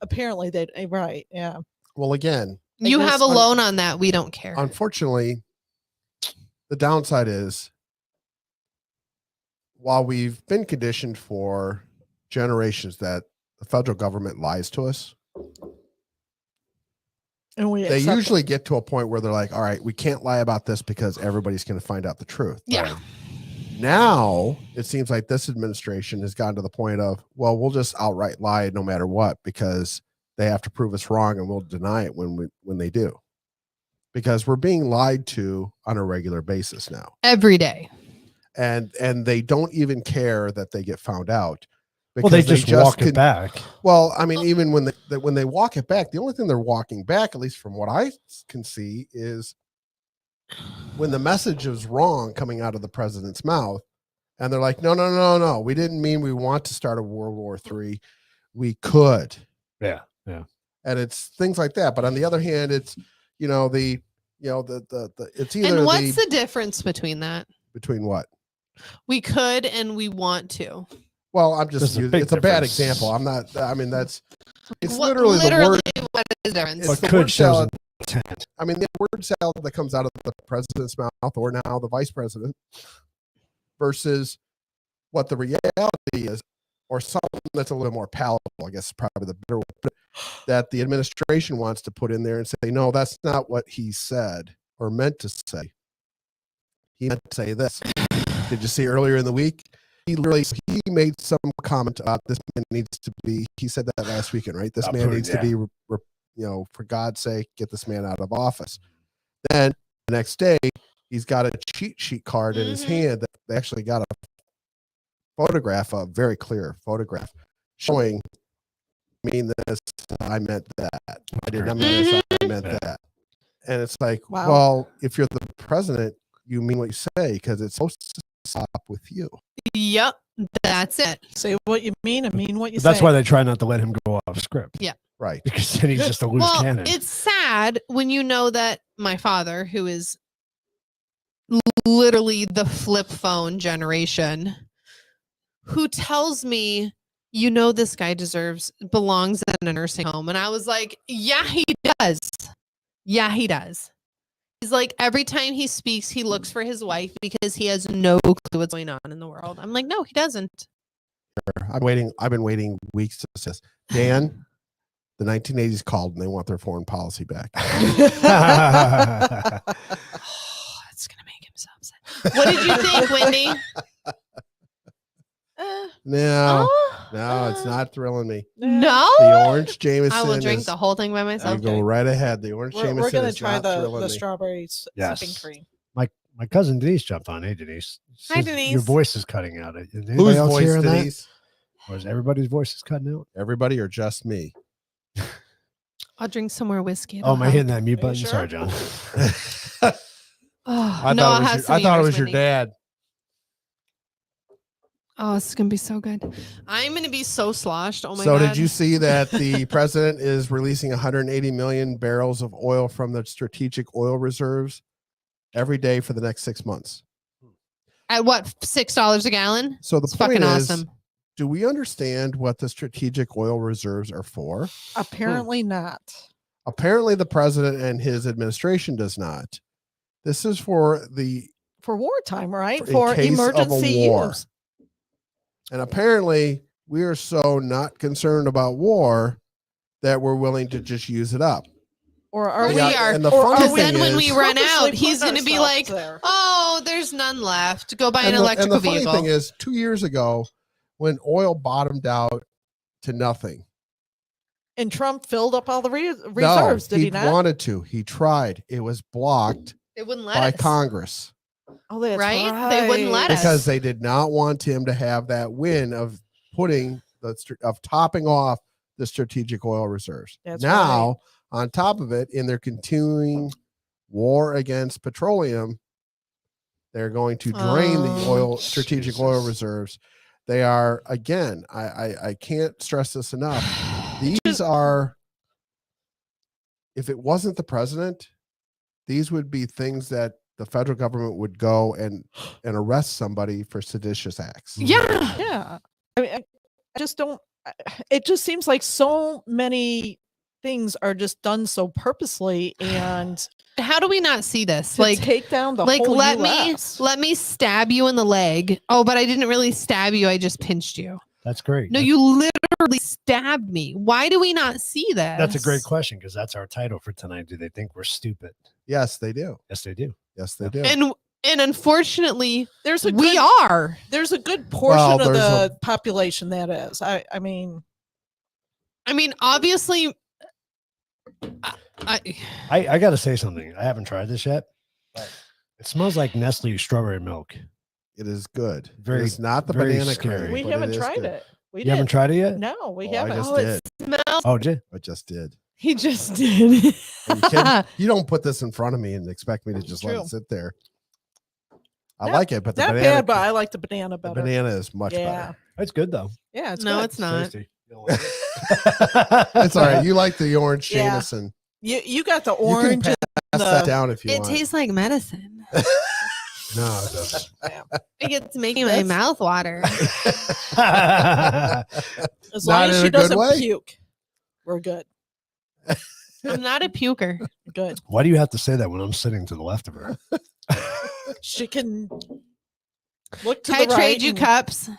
Apparently they right. Yeah. Well, again, You guess have a loan on that. We don't care. unfortunately, the downside is while we've been conditioned for generations that the federal government lies to us, And we they accept usually get to a point where they're like, all right, we can't lie about this because everybody's going to find out the truth. Yeah. Now it seems like this administration has gotten to the point of, well, we'll just outright lie no matter what because they have to prove us wrong and we'll deny it when they do. Because we're being lied to on a regular basis now. Every day. And they don't even care that they get found out. Well, they because just walk it back. Well, I mean, even when they walk it back, the only thing they're walking back, at least from what I can see, is when the message is wrong coming out of the president's mouth, and they're like, no, we didn't mean we want to start a World War III. We could. Yeah. And it's things like that. But on the other hand, it's it's either And what's the difference between that? between what? We could and we want to. Well, I'm just There's a using, big it's a bad difference. example. I'm not. I mean, it's What- literally the word. what is the difference? It's But the could word shows salad. intent. I mean, the word salad that comes out of the president's mouth or now the vice president versus what the reality is, or something that's a little more palatable, I guess is probably the better word, that the administration wants to put in there and say, no, that's not what he said or meant to say. He meant to say this. Did you see earlier in the week? He made some comment about this man needs to be, he said that last weekend, right? This man Putin, needs to be, for God's sake, get this man out of office. Then the next day, he's got a cheat sheet card in his hand that they actually got a photograph, a very clear photograph showing, I mean this, I meant that. I did not mean this, I meant that. And it's like, Wow. well, if you're the president, you mean what you say because it's supposed to stop with you. Yep. That's it. say what you mean and mean what you But say. that's why they try not to let him go off script. Yeah. Right. Because then he's just a loose Well, cannon. it's sad when you know that my father, who is literally the flip phone generation, who tells me, this guy belongs in a nursing home. And I was like, yeah, he does. Yeah, he does. He's like, every time he speaks, he looks for his wife because he has no clue what's going on in the world. I'm like, no, he doesn't. I've been waiting weeks to say this. Dan, the 1980s called and they want their foreign policy back. That's gonna make him so upset. What did you think, Whitney? No, it's not thrilling me. No, The orange Jameson. I will drink the whole thing by myself. Go right ahead. The orange Jameson. We're gonna is try not thrilling the me. strawberry sipping cream. My cousin Denise jumped on. Hey, Denise. Hi, Says Denise. Your voice is cutting out. Anybody Whose else voice, hearing that? Denise? Or is everybody's voice is cutting out? Everybody or just me? I'll drink some more whiskey. Oh, am I hitting that mute Are you button? sure? Sorry, John. I thought it was your dad. Oh, this is gonna be so good. I'm gonna be so sloshed. Oh my So god. did you see that the president is releasing 180 million barrels of oil from the strategic oil reserves every day for the next 6 months? At what, $6 a gallon? So the It's point fucking is, awesome. do we understand what the strategic oil reserves are for? Apparently not. Apparently the president and his administration does not. This is for wartime, right? in For case of a emergency war. use. And apparently we are so not concerned about war that we're willing to just use it up. Or are We we? are. And the Or funny are Then thing when is, we run purposely out, he's putting going to be our like, stuff there? oh, there's none left. Go buy an and electrical the funny vehicle. thing is, 2 years ago, when oil bottomed out to nothing, And Trump filled up all the reserves, did he not? wanted to. He tried. It was blocked They wouldn't let by us. Congress Oh, that's Right? They wouldn't let us. because they did not want him to have that win of topping off the strategic oil reserves. That's now, on top of it, in their continuing war against petroleum, they're going to drain the strategic oil reserves. They are, again, I can't stress this enough. These are, if it wasn't the president, these would be things that the federal government would go and arrest somebody for seditious acts. Yeah. Yeah. I mean, I just don't. It just seems like so many things are just done so purposely, and How do we not see this? to Like, take down the like whole let US. me stab you in the leg. Oh, but I didn't really stab you. I just pinched you. That's great. No, you literally stabbed me. Why do we not see that? That's a great question because that's our title for tonight. Do they think we're stupid? Yes, they do. Yes, they do. Yes, they do. And unfortunately, There's a we good, are. there's a good portion Well, of there's the population that is. I mean, Obviously, I got to say something. I haven't tried this yet, but it smells like Nestle strawberry milk. It is good. Very- It's not the very banana scary. cream. we but haven't is tried good. it. We You haven't did. tried it yet? No, we Oh, I haven't. just oh, did. it smells. Oh, did I just did. He just did. You don't put this in front of me and expect me to just let True. it sit there. I Not- like it, but the Not banana, bad, but I like the banana the better. banana is much Yeah. better. It's good though. Yeah, it's No, good. it's not. Tasty. You don't like it? It's all right. You like the orange Yeah. Jameson. You got the You can orange. pass and that the- down if you It want. tastes like medicine. No, it doesn't. It's making my mouth water. As long Not as in she a good doesn't way? puke, we're good. I'm not a puker. Good. Why do you have to say that when I'm sitting to the left of her? She can look to Can I the right. trade you and- cups?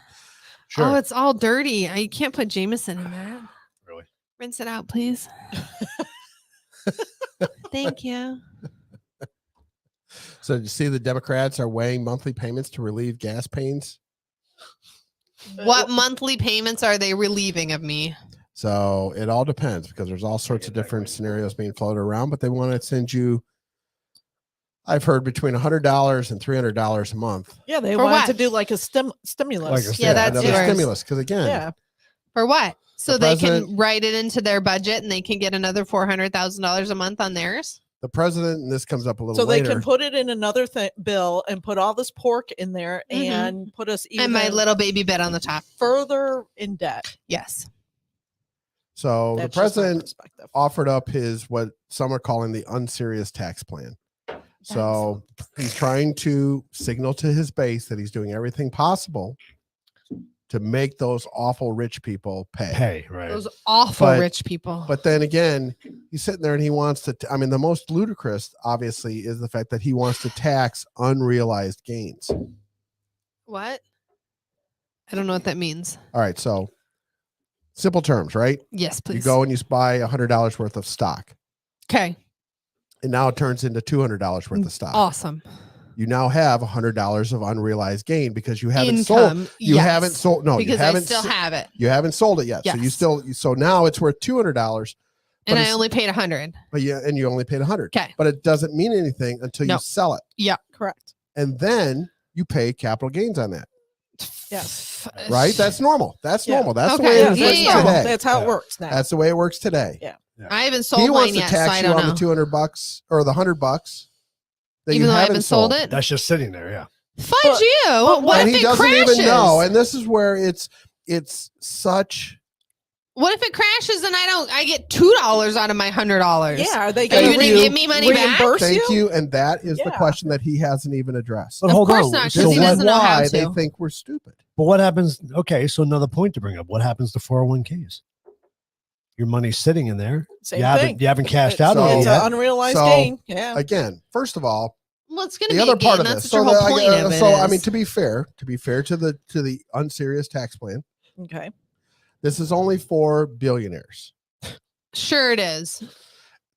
Sure. Oh, it's all dirty. I can't put Jameson in that. Really? Rinse it out, please. Thank you. So you see the Democrats are weighing monthly payments to relieve gas pains. What monthly payments are they relieving of me? So it all depends because there's all sorts of different scenarios being floated around, but they want to send you, I've heard, between $100 and $300 a month. Yeah, they For wanted what? to do like a stimulus. Like I Yeah, said, that's Another yours. stimulus. Because again, yeah. For what? So The they can president- write it into their budget and they can get another $400,000 a month on theirs? the president, and this comes up a little So they later. can put it in another bill and put all this pork in there Mhm. and put us even And my little baby bit on the top. further in debt. Yes. So That's the just my president perspective. offered up his, what some are calling the unserious tax plan. So he's trying to signal to his base that he's doing everything possible to make those awful rich people pay. Hey, right. Those awful But- rich people. But then again, He's sitting there and he wants to, I mean, the most ludicrous, obviously, is the fact that he wants to tax unrealized gains. What? I don't know what that means. All right. So simple terms, right? Yes, please. You go and you buy $100 worth of stock. Okay. And now it turns into $200 worth of stock. Awesome. You now have $100 of unrealized gain because you haven't Income, sold. You yes. haven't sold. No, because you haven't. I still have it. You haven't sold it yet. Yes. So you still. So now it's worth $200. And I only paid 100. But yeah, and you only paid 100. Okay. But it doesn't mean anything until you sell it. Yeah. Correct. And then you pay capital gains on that. Yes. Right. That's normal. That's normal. That's Okay. the way it Yeah, works yeah. today. That's how it works now. That's the way it works today. Yeah. I haven't He sold mine wants to yet, so tax I you don't on know. the $200 or the $100 that Even you though I haven't haven't sold it? That's just sitting there. Yeah. Fudge you. What And if he it doesn't crashes? even know. And this is where it's such. What if it crashes and I get $2 out of my $100? Yeah. Are they Are going you to going to give me money back? reimburse Thank you? you. And that is the Yeah. question that he hasn't even addressed. But Of hold course on. not, 'cause So he what- doesn't know how why they to. think we're stupid. But what happens? Okay, so another point to bring up. What happens to 401ks? Your money's sitting in there. Same you thing. haven't cashed out So- on it It's yet. an unrealized So, gain. Yeah. Again, first of all, Well, it's going to the be other a gain. part of That's this. what your whole point of it so is. I mean, to be fair to the unserious tax plan, Okay. this is only for billionaires. Sure it is.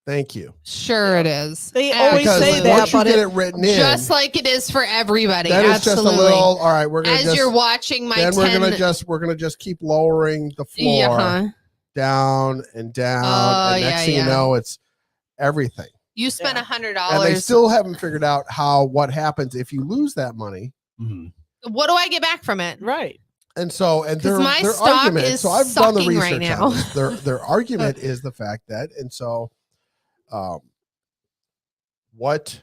Thank you. Sure it is. They always Because say once that, you but get it written in, Just like it is for everybody. that is Absolutely. just a little. All right, we're gonna As just. you're watching my Then 10... we're gonna just keep lowering the floor down and down, Oh, and next yeah, thing you yeah. know, it's everything. You spent Yeah. $100. And they still haven't figured out what happens if you lose that money. Mhm. What do I get back from it? right. And so, and 'Cause their my their stock argument. is So I've done the sucking right research now. on this. Their argument is the fact that, and so, what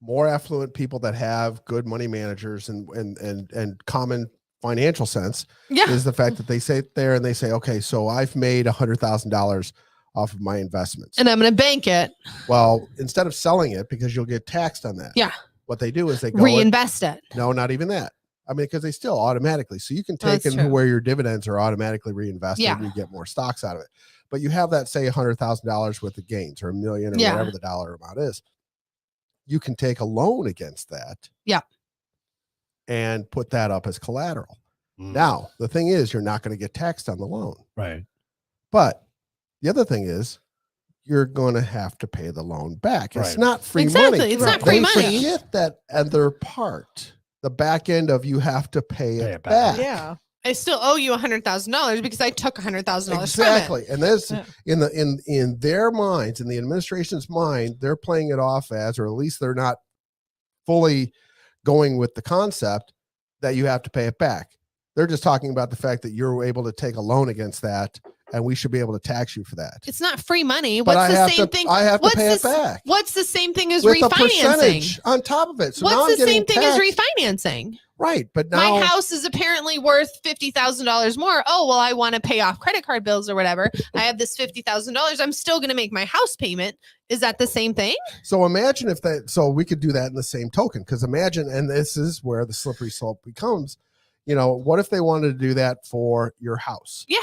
more affluent people that have good money managers and common financial sense Yeah. is the fact that they sit there and they say, okay, so I've made $100,000 off of my investments. And I'm going to bank it. Well, instead of selling it because you'll get taxed on that. Yeah. What they do is they go Reinvest it. no, not even that. I mean, because they still automatically. So you can take That's in true. where your dividends are automatically reinvested Yeah. and you get more stocks out of it. But you have that, say, $100,000 worth of gains or $1 million or Yeah. whatever the dollar amount is. You can take a loan against that. Yeah. And put that up as collateral. Mm. Now, the thing is, you're not going to get taxed on the loan. Right. But the other thing is, you're going to have to pay the loan back. It's Right. not free Exactly. money. It's not free They money. forget that other part, the back end of you have to pay it back. Yeah. I still owe you $100,000 because I took $100,000 Exactly. And this Yeah. in their minds, in the administration's mind, they're playing it off as, or at least they're not fully going with the concept that you have to pay it back. They're just talking about the fact that you're able to take a loan against that, and we should be able to tax you for that. It's not free money. But What's I the have same to, thing? I have to What's pay it the s- back What's the same thing as with a refinancing? percentage on top of it. So now What's I'm the getting same thing as taxed. refinancing? Right, but now My house is apparently worth $50,000 more. Oh, well, I want to pay off credit card bills or whatever. I have this $50,000. I'm still going to make my house payment. Is that the same thing? So imagine if that, so we could do that in the same token, because imagine, and this is where the slippery slope becomes, what if they wanted to do that for your house? Yeah.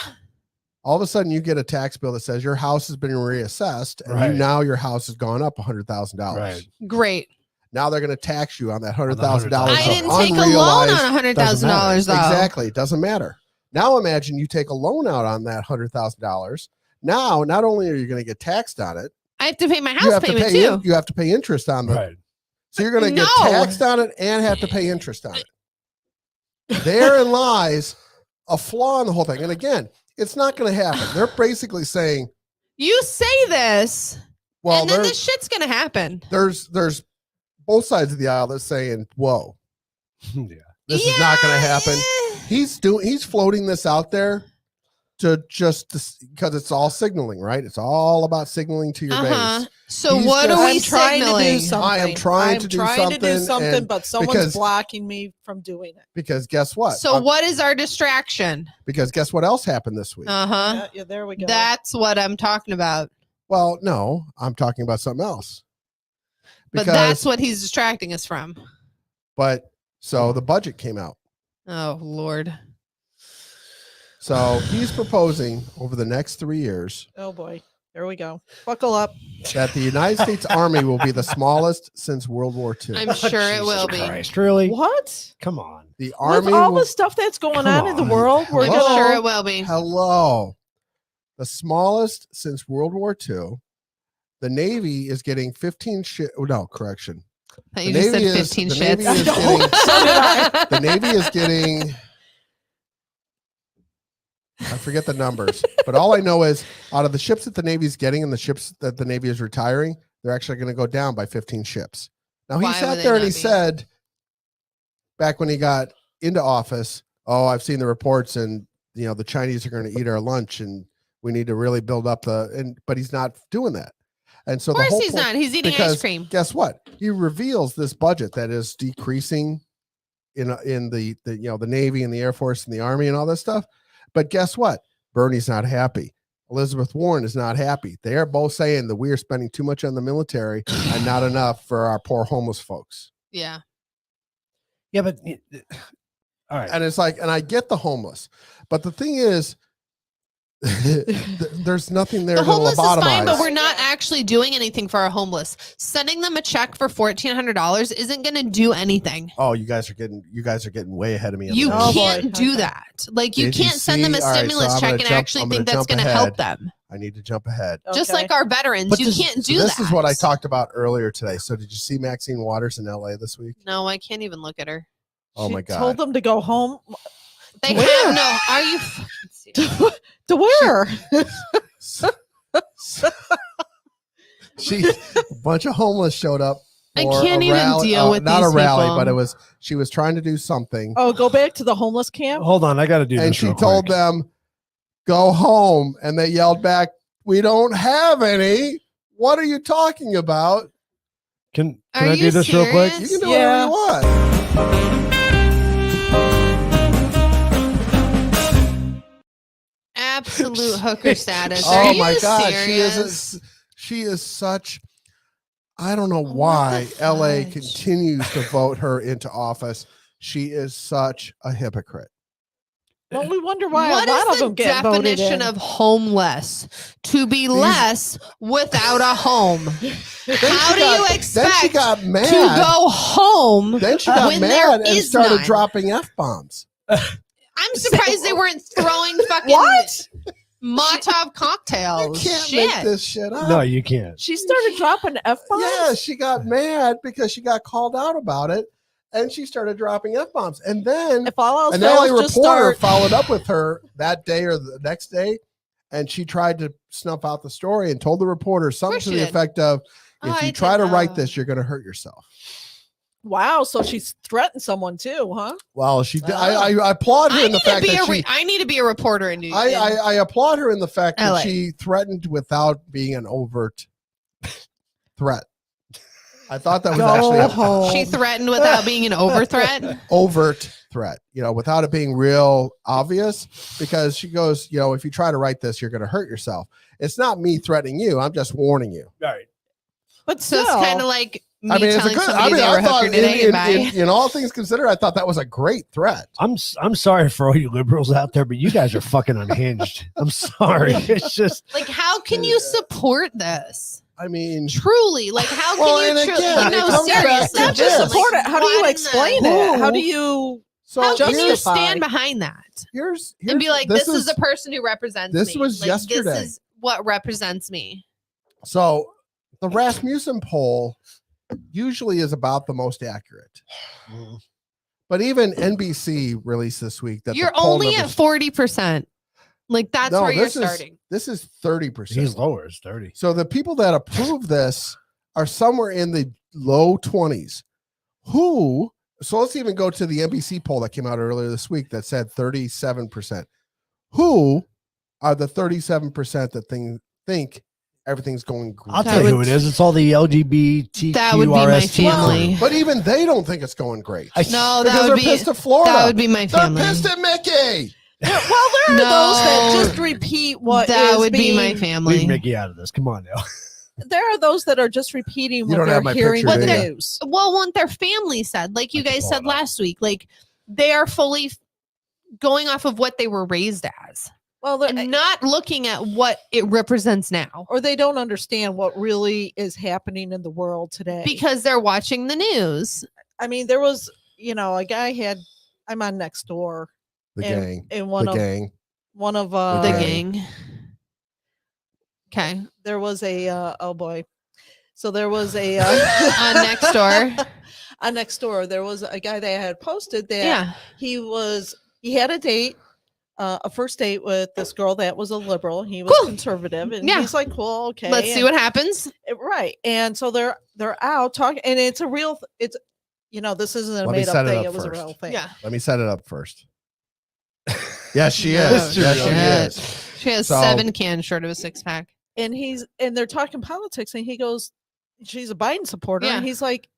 All of a sudden you get a tax bill that says your house has been reassessed and Right. now your house has gone up $100,000. Right. Great. Now they're going to tax you on that $100,000. I didn't take a loan on $100,000 though. Exactly. It doesn't matter. Now imagine you take a loan out on that $100,000. Now, not only are you going to get taxed on it, I have to pay my you house have to payment pay too. you have to pay interest on the Right. So you're going to get No. taxed on it and have to pay interest on it. Therein lies a flaw in the whole thing. And again, it's not going to happen. They're basically saying, You say this, well, and then there's this shit's going to happen. there's both sides of the aisle that's saying, whoa, Yeah. this is not going to happen. He's floating this out there to just because it's all signaling, right? It's all about signaling to your base. So He's what just- are we I'm trying to do signaling? something. I am trying to do something, and but someone's because- blocking me from doing it. Because guess what? So what is our distraction? Because guess what else happened this week? Uh-huh. Yeah, there we go. That's what I'm talking about. Well, no, I'm talking about something else. But that's what he's distracting us from. So the budget came out. Oh, Lord. So he's proposing over the next 3 years Oh boy. There we go. Buckle up. that the United States Army will be the smallest since World War II. I'm sure it will be. Christ, really? What? Come on. The Army With all will, the stuff that's going Come on in the on. world, we're I'm gonna sure it will be. hello. The smallest since World War II. The Navy is getting 15 shit. Oh, no, correction. Thought you just said 15 the Navy shits. is getting, the Navy is getting, I forget the numbers, but all I know is out of the ships that the Navy is getting and the ships that the Navy is retiring, they're actually going to go down by 15 ships. Now he Why sat would they there and not he be? said, back when he got into office, oh, I've seen the reports and, you know, the Chinese are going to eat our lunch and we need to really build up but he's not doing that. And so Of course the whole he's point, not. He's eating because ice cream. guess what? He reveals this budget that is decreasing in the you know, the Navy and the Air Force and the Army and all this stuff. But guess what? Bernie's not happy. Elizabeth Warren is not happy. They are both saying that we are spending too much on the military and not enough for our poor homeless folks. Yeah. Yeah, but all right. And it's like, and I get the homeless, but the thing is, there's nothing there The to homeless is fine, lobotomize. but we're not actually doing anything for our homeless. Sending them a check for $1,400 isn't going to do anything. Oh, you guys are getting way ahead of me. on You this. Oh, can't boy. do Okay. that. Like, you Did you can't send them a see? All right, so stimulus I'm check gonna and jump- actually I'm think gonna that's jump going to help ahead. them. I need to jump ahead. Just Okay. like our veterans, But you this- can't do This that. is what I talked about earlier today. So did you see Maxine Waters in LA this week? No, I can't even look at her. Oh She my God. told them to go home. They Where? have no. Are you fucking serious? To where? A bunch of homeless showed up. I for can't a even rally, deal with not these a rally, people. but she was trying to do something, Oh, go back to the homeless camp. Hold on, I got to do and this. she real told quick. them, "Go home," and they yelled back, "We don't have any. What are you talking about? Can Are I you do this real quick? You can do Yeah. whatever you want." Absolute hooker status. Are Oh you my God, serious? she is such. I don't know What why the LA fudge? continues to vote her into office. She is such a hypocrite. Well, we wonder why What a lot is of the them get voted definition in. of homeless? To be less without a home. How do you Then she expect got mad. to go home Then she got when mad there and is started none? dropping F-bombs. I'm surprised they weren't throwing fucking What? Molotov You cocktails. can't Shit. make this shit up. No, you can't. She started dropping F-bombs? Yeah, she got mad because she got called out about it, and she started dropping F-bombs. And then If all else an LA fails, just reporter start. followed up with her that day or the next day, and she tried to snuff out the story and told the reporter something course to she the did. effect of, Oh, if I you try to didn't write know. this, you're going to hurt yourself. Wow, so she's threatened someone too, huh? Well, she did. Oh. I applaud her I in the need, to fact be that she. I need to be a reporter in New York. I applaud her in the fact that LA. she threatened without being an overt threat. I thought that was Go actually an home. She threatened without being an over threat. overt threat, without it being real obvious, because she goes, if you try to write this, you're going to hurt yourself. It's not me threatening you. I'm just warning you. Right. But So still, it's kind of like me I mean, it's a telling good, somebody they were I a thought hooker today and bye. in all things considered, I thought that was a great threat. I'm sorry for all you liberals out there, but you guys are fucking unhinged. I'm sorry. It's just Like, how can you support this? I mean, Truly, like, how Well, can and you again, truly? it No, comes back seriously. to not just this. support it. How do what you in the- explain it? How Who- do you? so How can you justify? stand behind that here's and be like, this is a a person who represents this me. was Like, yesterday. This is what represents me. So the Rasmussen poll usually is about the most accurate. But even NBC released this week that the You're poll only at numbers- 40%. Like, that's No, where you're this is- starting. This is 30%. he's lower. It's 30. So the people that approve this are somewhere in the low 20s. So let's even go to the NBC poll that came out earlier this week that said 37%. Who are the 37% that think everything's going great? I'll That tell you who would- it is. It's all the LGBTQRST. That would be my family. But even they don't think it's going great. No, because that they're would be pissed at Florida. that would be my They're family. pissed at Mickey. Well, there are those that No. just repeat what That is would be my being- family. Leave Mickey out of this. Come on now. There are those that are just repeating what don't they're have my hearing picture, in the do you? news. Well, what their family said, like you I can guys pull said it up. last week, like they are fully going off of what they were raised as. Well, and not looking at what it represents now. Or they don't understand what really is happening in the world today. Because they're watching the news. I mean, there was, a guy I'm on next door. The gang. And The gang. One of the gang. Okay. There was a oh boy. So there was a on next door. On next door, there was a guy that had posted that he had a date, a first date with this girl that was a liberal. He was conservative, and he's like, "Cool, okay, let's see what happens." Right, and so they're out talking, and it's a real. It's this isn't a made up thing. It was a real thing. Yeah. Let me set it up first. Yes, she is. Yes, she is. She has 7 cans short of a 6-pack. And they're talking politics, and he goes, she's a Biden supporter. Yeah. And he's like,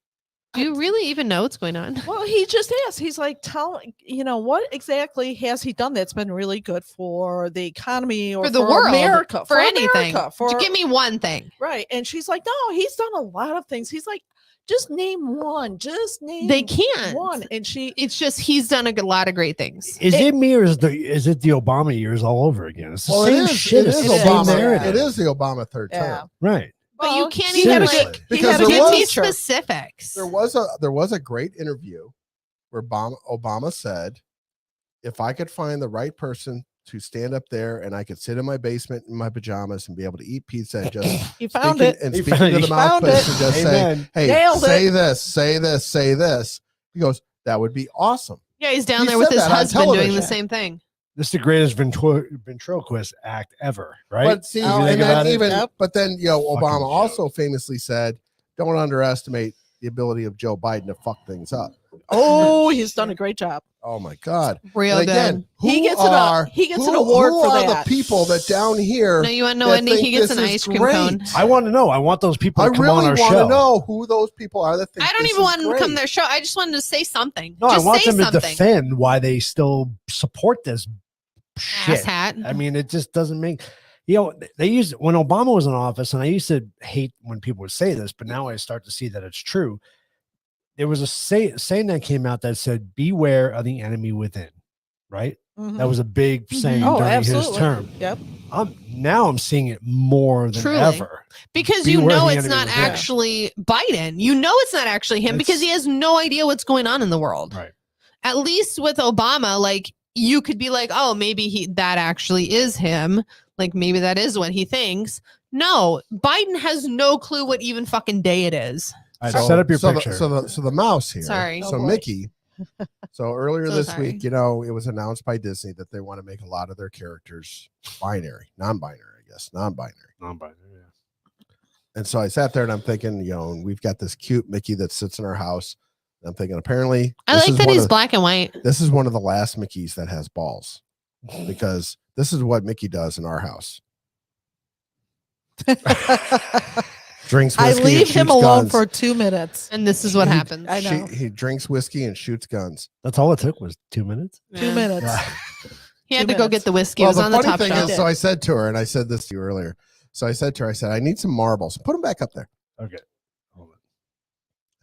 do you really even know what's going on? Well, he just asked. He's like, what exactly has he done that's been really good for the economy or for the world, America, for anything? America, give me one thing. Right. And she's like, no, he's done a lot of things. He's like, just name one. Just name. They can't. One. And it's just he's done a lot of great things. Is it me or is it the Obama years all over again? It's the same shit. It is Obama. It is the Obama third term. Right. But you can't even give me specifics. There was a great interview where Obama said, if I could find the right person to stand up there and I could sit in my basement in my pajamas and be able to eat pizza and just he found it and speak to the mouthpiece and just say, hey, say this, say this, say this. He goes, that would be awesome. Yeah, he's down there with his husband doing the same thing. This is the greatest ventriloquist act ever, right? But see, but then Obama also famously said, don't underestimate the ability of Joe Biden to fuck things up. Oh, he's done a great job. Oh my God. Real again, good. He gets an award for that. Who are the people that down here? No, you want to know when he gets an ice cream cone? I want to know. I want those people to come on our show. I really want to know who those people are that think I don't even want them to come to their show. I just wanted to say something. No, just I want them to defend why they still support this shit. Asshat. I mean, it just doesn't make... they used when Obama was in office, and I used to hate when people would say this, but now I start to see that it's true. There was a saying that came out that said, beware of the enemy within, right? Mm-hmm. That was a big saying during his term. Yep. Now I'm seeing it more than ever. Because it's not actually Biden. It's not actually him because he has no idea what's going on in the world. Right. At least with Obama, like, you could be like, oh, maybe that actually is him. Like, maybe that is what he thinks. No, Biden has no clue what even fucking day it is. Set up your picture. So the mouse here. Sorry. So Mickey. So earlier this week, it was announced by Disney that they want to make a lot of their characters non-binary, I guess. Non-binary, yeah. And so I sat there and I'm thinking, we've got this cute Mickey that sits in our house. And I'm thinking, apparently, I like that he's black and white. This is one of the last Mickeys that has balls, because this is what Mickey does in our house. Drinks whiskey. I leave him alone for 2 minutes, and this is what happens. I know. He drinks whiskey and shoots guns. That's all it took was 2 minutes. Yeah. 2 minutes. He had to go get the whiskey. It was on the top shelf. So I said to her, and I said this to you earlier. So I said to her, I need some marbles. Put them back up there. Okay.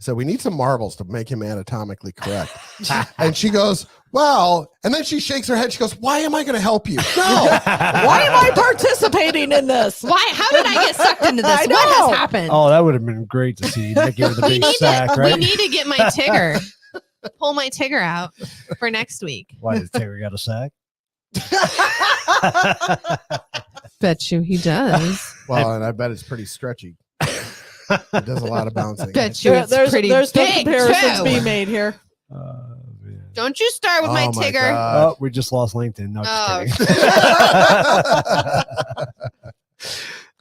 So we need some marbles to make him anatomically correct. And she goes, well, and then she shakes her head. She goes, why am I going to help you? No. Why am I participating in this? Why? How did I get sucked into this? What has happened? Oh, that would have been great to see. Mickey with a big sack, right? We need to get my Tigger. Pull my Tigger out for next week. Why does Tigger got a sack? Bet you he does. Well, and I bet it's pretty stretchy. It does a lot of bouncing. Bet you there's no comparisons to be made here. Don't you start with my Tigger. Oh, we just lost LinkedIn. No, just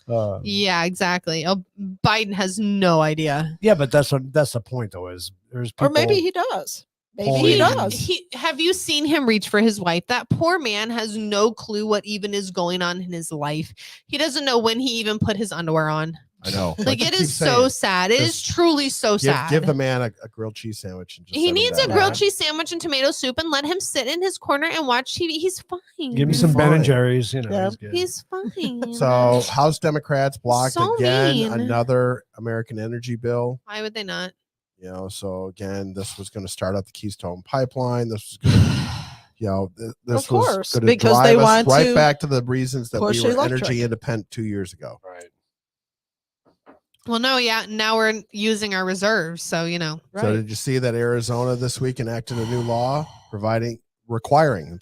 kidding. Yeah, exactly. Oh, Biden has no idea. Yeah, but that's the point, though. Is there's people, or maybe he does. Maybe he does. Have you seen him reach for his wife? That poor man has no clue what even is going on in his life. He doesn't know when he even put his underwear on. I know. Like it is so sad. It is truly so sad. Give the man a grilled cheese sandwich. And he needs a grilled cheese sandwich and tomato soup, and let him sit in his corner and watch TV. He's fine. Give me some Ben and Jerry's. He's fine. So House Democrats blocked again mean. another American energy bill. Why would they not? So again, this was going to start up the Keystone Pipeline. This was going to this Of course, was going to because drive they us want right to back to the reasons that we push were electric. energy independent 2 years ago. Right. Well, no, yeah. Now we're using our reserves. So, So Right. did you see that Arizona this week enacted a new law requiring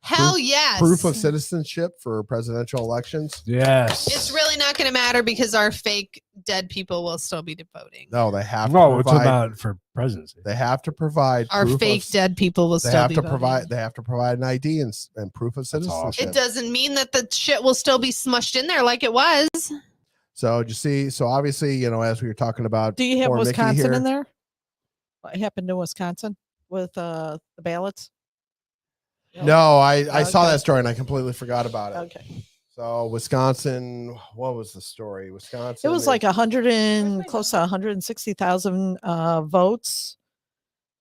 hell yes. proof of citizenship for presidential elections? Yes. It's really not going to matter because our fake dead people will still be voting. No, they have No, to it's provide. about for presidency. They have to provide Our proof fake of, dead people will They still have be to voting. provide. They have to provide an ID and proof of That's awesome. citizenship. It doesn't mean that the shit will still be smushed in there like it was. So you see, so obviously, as we were talking about, Do you have poor Mickey Wisconsin here, in there? What happened to Wisconsin with the ballots? No, I saw Okay. that story and I completely forgot about it. Okay. So Wisconsin, what was the story? Wisconsin. It was like 100 close to 160,000 votes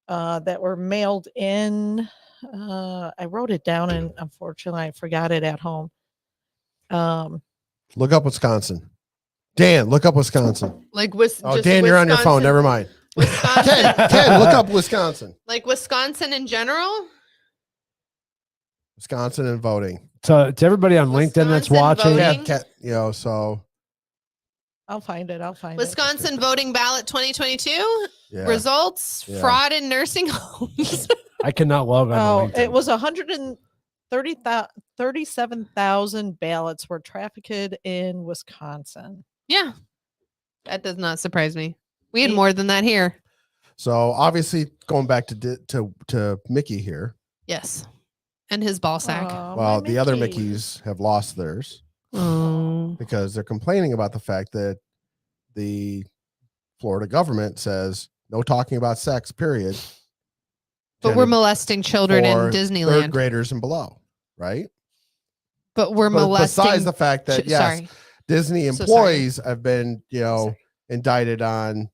that were mailed in. I wrote it down and unfortunately I forgot it at home. Look up Wisconsin. Dan, look up Wisconsin. Like Oh, Dan, you're on your phone. Never mind. Wisconsin, Ken, look up Wisconsin. like Wisconsin in general. Wisconsin and voting. So to everybody on LinkedIn that's Wisconsin watching, voting. So I'll find it. Wisconsin voting ballot 2022 yeah. results: Yeah. fraud in nursing homes. I cannot log on. Oh, to LinkedIn. it was 137,000 ballots were trafficked in Wisconsin. Yeah, that does not surprise me. We had Me- more than that here. So obviously going back to Mickey here. Yes, and his ball sack. Oh, Well, my the other Mickey. Mickeys have lost theirs Oh. because they're complaining about the fact that the Florida government says no talking about sex, period. But we're molesting children in for Disneyland. third graders and below, right? But we're But molesting. besides the fact that sorry. Disney So employees have been, Sorry. indicted on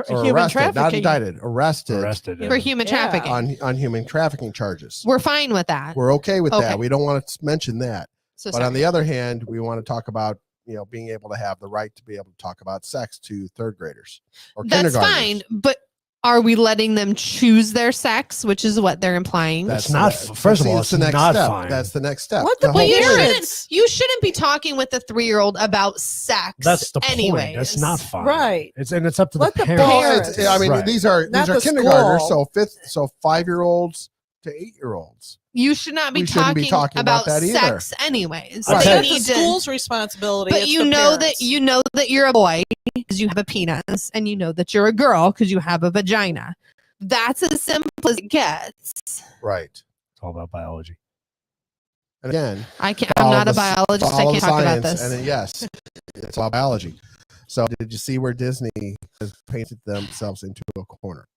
or Human arrested, not trafficking. indicted, arrested arrested. For human Yeah. trafficking. on human trafficking charges. We're fine with that. We're okay with Okay. that. We don't want to mention that. So But on the other hand, we want to talk about, being able to have the right to be able to talk about sex to third graders or that's kindergartners. fine. But are we letting them choose their sex, which is what they're implying? That's not- first of all, the it's next not step. fine. That's the next step. Let the whole you point- parents- you shouldn't be talking with a 3-year-old about sex. That's the anyways. point. That's not fine. Right. It's up to Let the the parents. Well, parents. it's, Right. these are Not the kindergartners, school. so 5-year-olds to 8-year-olds. You should not be We shouldn't be talking about about that either. sex anyways. Right. They That's the need to, school's responsibility. but it's you the know parents. that you're a boy because you have a penis, and you know that you're a girl because you have a vagina. That's as simple as it gets. Right. It's all about biology. And again, I'm follow not a the- biologist. I follow can't the talk about science, this. And then, yes, it's all biology. So did you see where Disney has painted themselves into a corner?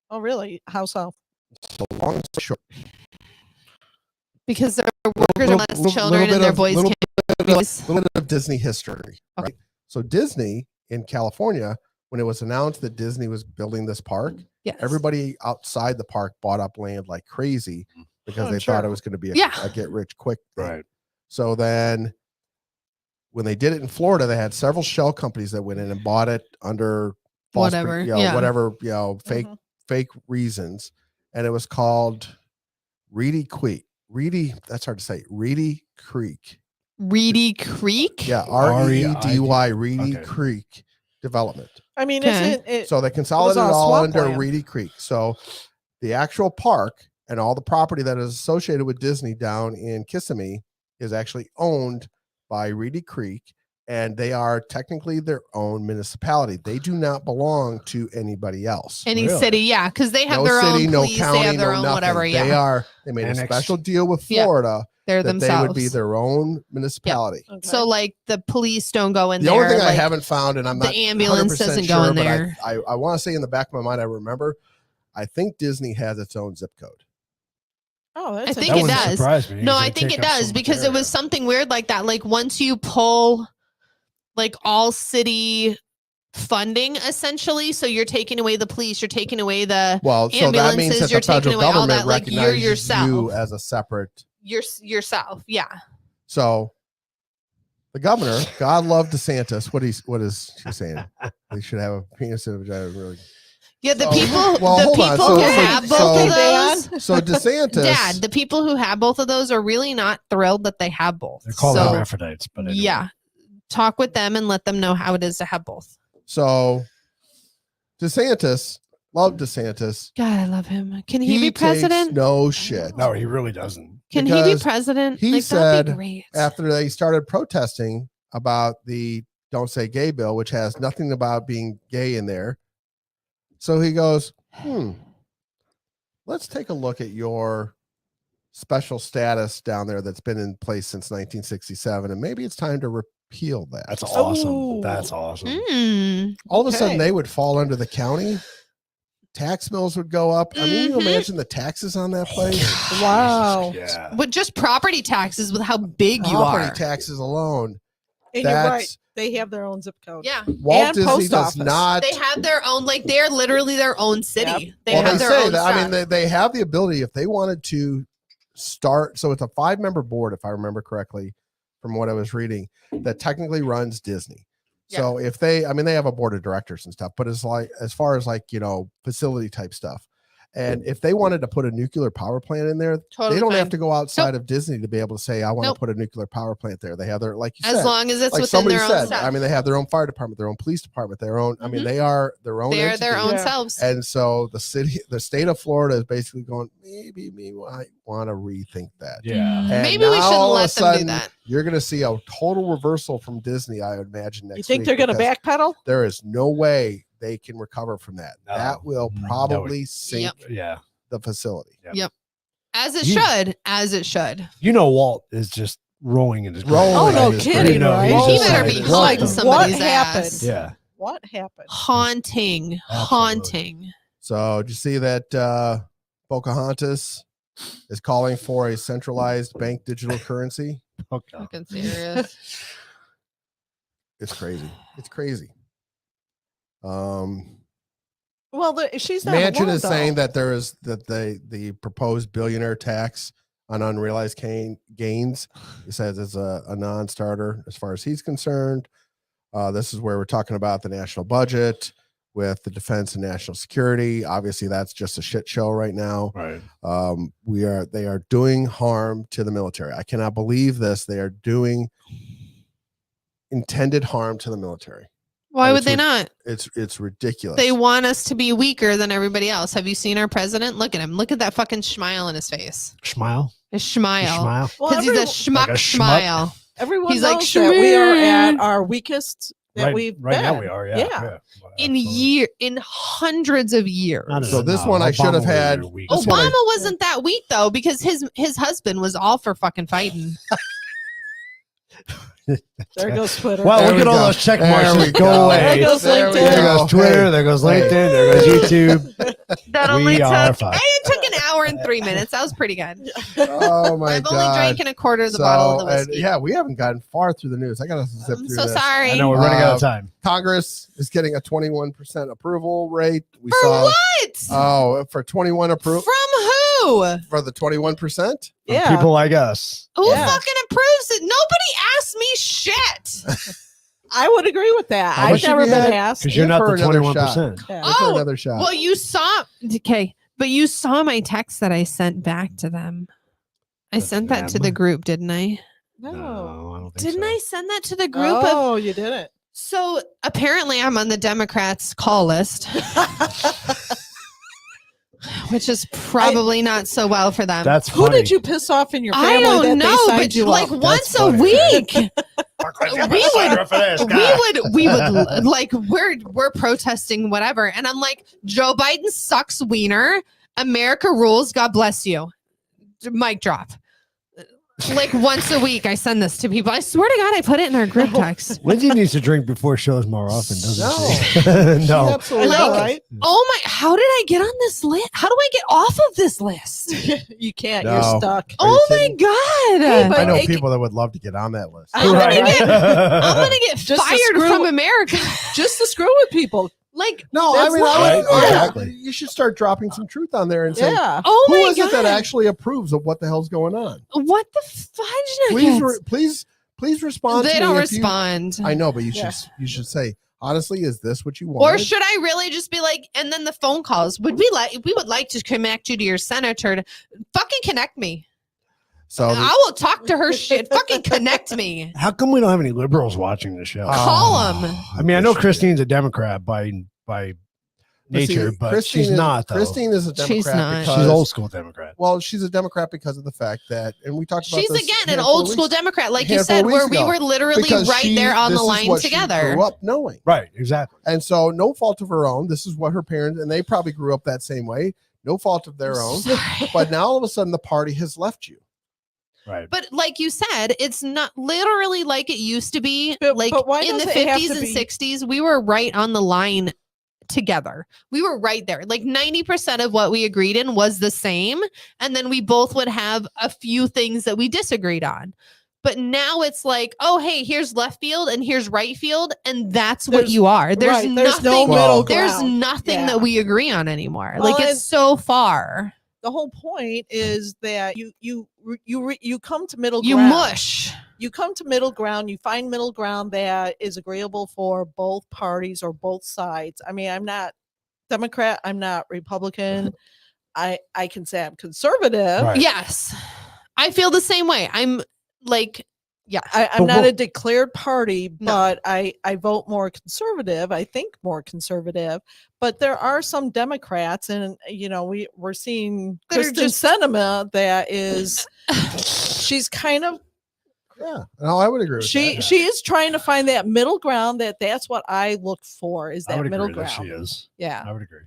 Oh, really? How so? So long and short. Because their workers are less children and their boys can't be boys. A little bit of Disney history, right? So Disney in California, when it was announced that Disney was building this park, Yes. everybody outside the park bought up land like crazy because Oh, they sure. thought it was going to be Yeah. a get rich quick thing. Right. So then when they did it in Florida, they had several shell companies that went in and bought it under false, Whatever, yeah. whatever, fake reasons. And it was called Reedy Creek. That's hard to say. Reedy Creek. Reedy Creek. Yeah, REDY, Reedy Okay. Creek Development. I mean, Okay. isn't it? So they consolidated all all swamp under land. Reedy Creek. So the actual park and all the property that is associated with Disney down in Kissimmee is actually owned by Reedy Creek, and they are technically their own municipality. They do not belong to anybody else. Any Really? city, yeah, because they have No their city, own no police, county, they have their no own nothing. whatever. Yeah, They made Annexed. a special deal with Yeah. Florida they're that themselves. they would be their own municipality. Okay. So like the police don't go in The there. only thing I like, haven't found, and I'm the not ambulance 100% doesn't sure, go in but there. I want to say in the back of my mind, I remember, I think Disney has its own zip code. Oh, that's I think That it wouldn't does. surprise me. No, because I they think take it up so does much because it area. was something weird like that. Like once you pull like all city funding essentially, so you're taking away the police, you're taking away the Well, so that means ambulances, that you're the taking federal away all government that, like, you're recognizes yourself. you as a separate. yourself. Yeah. So the governor, God love DeSantis. What is she saying? They should have a penis and a vagina. Really. Yeah, the So- people, well, the hold on. people So- who so- have both so- of those, So DeSantis, Dad, the people who have both of those are really not thrilled that they have both. They're called So, hermaphrodites, but anyway. yeah, talk with them and let them know how it is to have both. so DeSantis, love DeSantis. God, I love him. Can he be president? Takes no shit. No, he really doesn't. Can he be because president? he that'd said be great. After they started protesting about the Don't Say Gay bill, which has nothing about being gay in there. So he goes, let's take a look at your special status down there that's been in place since 1967, and maybe it's time to repeal that. That's awesome. Oh. That's awesome. All of a sudden, Okay. they would fall under the county. Tax bills would go up. I mean, you Mhm. imagine the taxes on that place? Wow. Yeah. With just property taxes, with how big you Property are. taxes alone. And you're right. That's They have their own zip code. Yeah, Walt And Disney post does office. not. they have their own. Like they're literally their own city. Yep. They Well, have they their say own. that. I stuff. mean, they have the ability if they wanted to start. So it's a 5-member board, if I remember correctly, from what I was reading, that technically runs Disney. So if they, I mean, they have a board of directors and stuff, but it's like as far as like facility type stuff. And if they wanted to put a nuclear power plant in there, Totally they don't fine. have to go outside of Disney to be able to say, I want Nope. to put a nuclear power plant there. They have their, like you As said, long as it's like within somebody their own said, stuff. I mean, they have their own fire department, their own police department, their own, I mean, Mhm. they are their own. They're their entity. own Yeah. selves. And so the state of Florida is basically going, maybe we might want to rethink that. Yeah. And Maybe we now shouldn't all of a let them do sudden, that. You're going to see a total reversal from Disney, I would imagine, next You think week, they're going to because backpedal? There is no way they can recover from that. No. That will No, probably sink Yeah. the facility. As it You- should. As it should. Walt is just rolling in his grave. Rolling Oh, in no his kidding, grave. You know, right? he's He just better like- be just hunting like- somebody's What ass. happened? Yeah. What happened? Haunting. Haunting. So, did you see that Pocahontas is calling for a centralized bank digital currency? Oh, God. Fucking serious. It's crazy. It's crazy. Well, she's not Manchin alone, is though. saying that there is that the proposed billionaire tax on unrealized gains. He says it's a non-starter as far as he's concerned. This is where we're talking about the national budget with the defense and national security. Obviously, that's just a shit show right now. Right. They are doing harm to the military. I cannot believe this. They are doing intended harm to the military. Why And would it's they rid- not? It's ridiculous. They want us to be weaker than everybody else. Have you seen our president? Look at him. Look at that fucking smile on his face. Smile. His smile. Smile. Well, Because he's a schmuck Like a schmuck. smile. everyone he's knows like, that we are at "Shmee." our weakest that Right, we've right now been. we are. Yeah. Yeah. In hundreds of years. So this one I should have had- this one Obama I- wasn't that weak though, because his husband was all for fucking fighting. There goes Twitter. Well, There look we at all go. those check There marks. we Just go. go away. There goes There we LinkedIn. There go. goes Twitter. There goes LinkedIn. There goes YouTube. That We only are took fucked. it took an hour and 3 minutes. That was pretty good. Oh my I've god! only drank a quarter of the bottle of the whiskey. yeah, we haven't gotten far through the news. I gotta zip I'm through so this. sorry. I know we're running out of time. Congress is getting a 21% approval rate. We For saw what? oh for 21 approval From who? for the 21%. Yeah. People like us. Who Yeah. fucking approves it? Nobody asked me shit. I would agree with that. How I've much have never you been had? asked. Because you're Give not her the another 21%. Yeah. Give her Oh, another shot. Well, you saw but you saw my text that I sent back to them. I To sent that to them? the group, didn't I? No. I don't think Didn't so. I send that to the group of Oh, you didn't. So apparently I'm on the Democrats call list, which is probably not so well for them. That's Who funny. did you piss off in your family I don't that know, they signed but you like up? once a funny. week, we we would like we're protesting whatever, and I'm like, Joe Biden sucks wiener. America rules. God bless you. Mic drop. Like once a week, I send this to people. I swear to God, I put it in our group text. Lindsay needs to drink before shows more often, doesn't No. she? No. Absolutely Like- right. Oh my! How did I get on this list? How do I get off of this list? You can't. No. You're stuck. Are you Oh my kidding? God! Hey, but I know it- people that would love to get on that list. I'm gonna get Just to fired screw- from America. Just to screw with people. Like, No, I That's mean, right. yeah, Exactly. you should start dropping some truth on there and say, Yeah. oh who my is God! it that actually approves of what the hell's going on? What the fudge Please, nuggets? please respond. They to don't me if you- respond. I know, but you Yeah. should say, honestly, is this what you want? Or should I really just be like, and then the phone calls? We would like to connect you to your senator to fucking connect me. So I will talk to her shit. Fucking connect me. How come we don't have any liberals watching the show? Call them. I mean, I know Christine's a Democrat by nature, but Christine she's not, though. Christine is a Democrat. She's not. Because, She's old school Democrat. Well, she's a Democrat because of the fact that, and we talked about She's this again an handful old of school weeks- Democrat, like you handful said, of where weeks we ago. were literally Because right there on this the is line what she together. grew up knowing. Right, exactly. And so, no fault of her own. This is what her parents, and they probably grew up that same way. No fault of their own. But now all of a sudden, the party has left you. Right. But like you said, it's not literally like it used to be. But why in the does it have 50s to and be- 60s, we were right on the line together. We were right there. Like 90% of what we agreed in was the same. And then we both would have a few things that we disagreed on. But now it's like, oh, hey, here's left field and here's right field. And that's what There's- you are. There's right, nothing. no Well, middle There's ground. nothing Yeah. that we agree on anymore. Well, like and- it's so far. The whole point is that you come to middle You ground. mush. You come to middle ground. You find middle ground that is agreeable for both parties or both sides. I mean, I'm not Democrat. I'm not Republican. I can say I'm conservative. Right. Yes. I feel the same way. I'm like, yeah. I'm But not what- a declared party, No. but I vote more conservative. I think more conservative. But there are some Democrats, and we're seeing That are Kristen just- Sinema that is she's kind of Yeah. No, I would agree with she that. is trying to find that middle ground. That's what I look for, is I that would middle agree that ground. she is. Yeah. I would agree.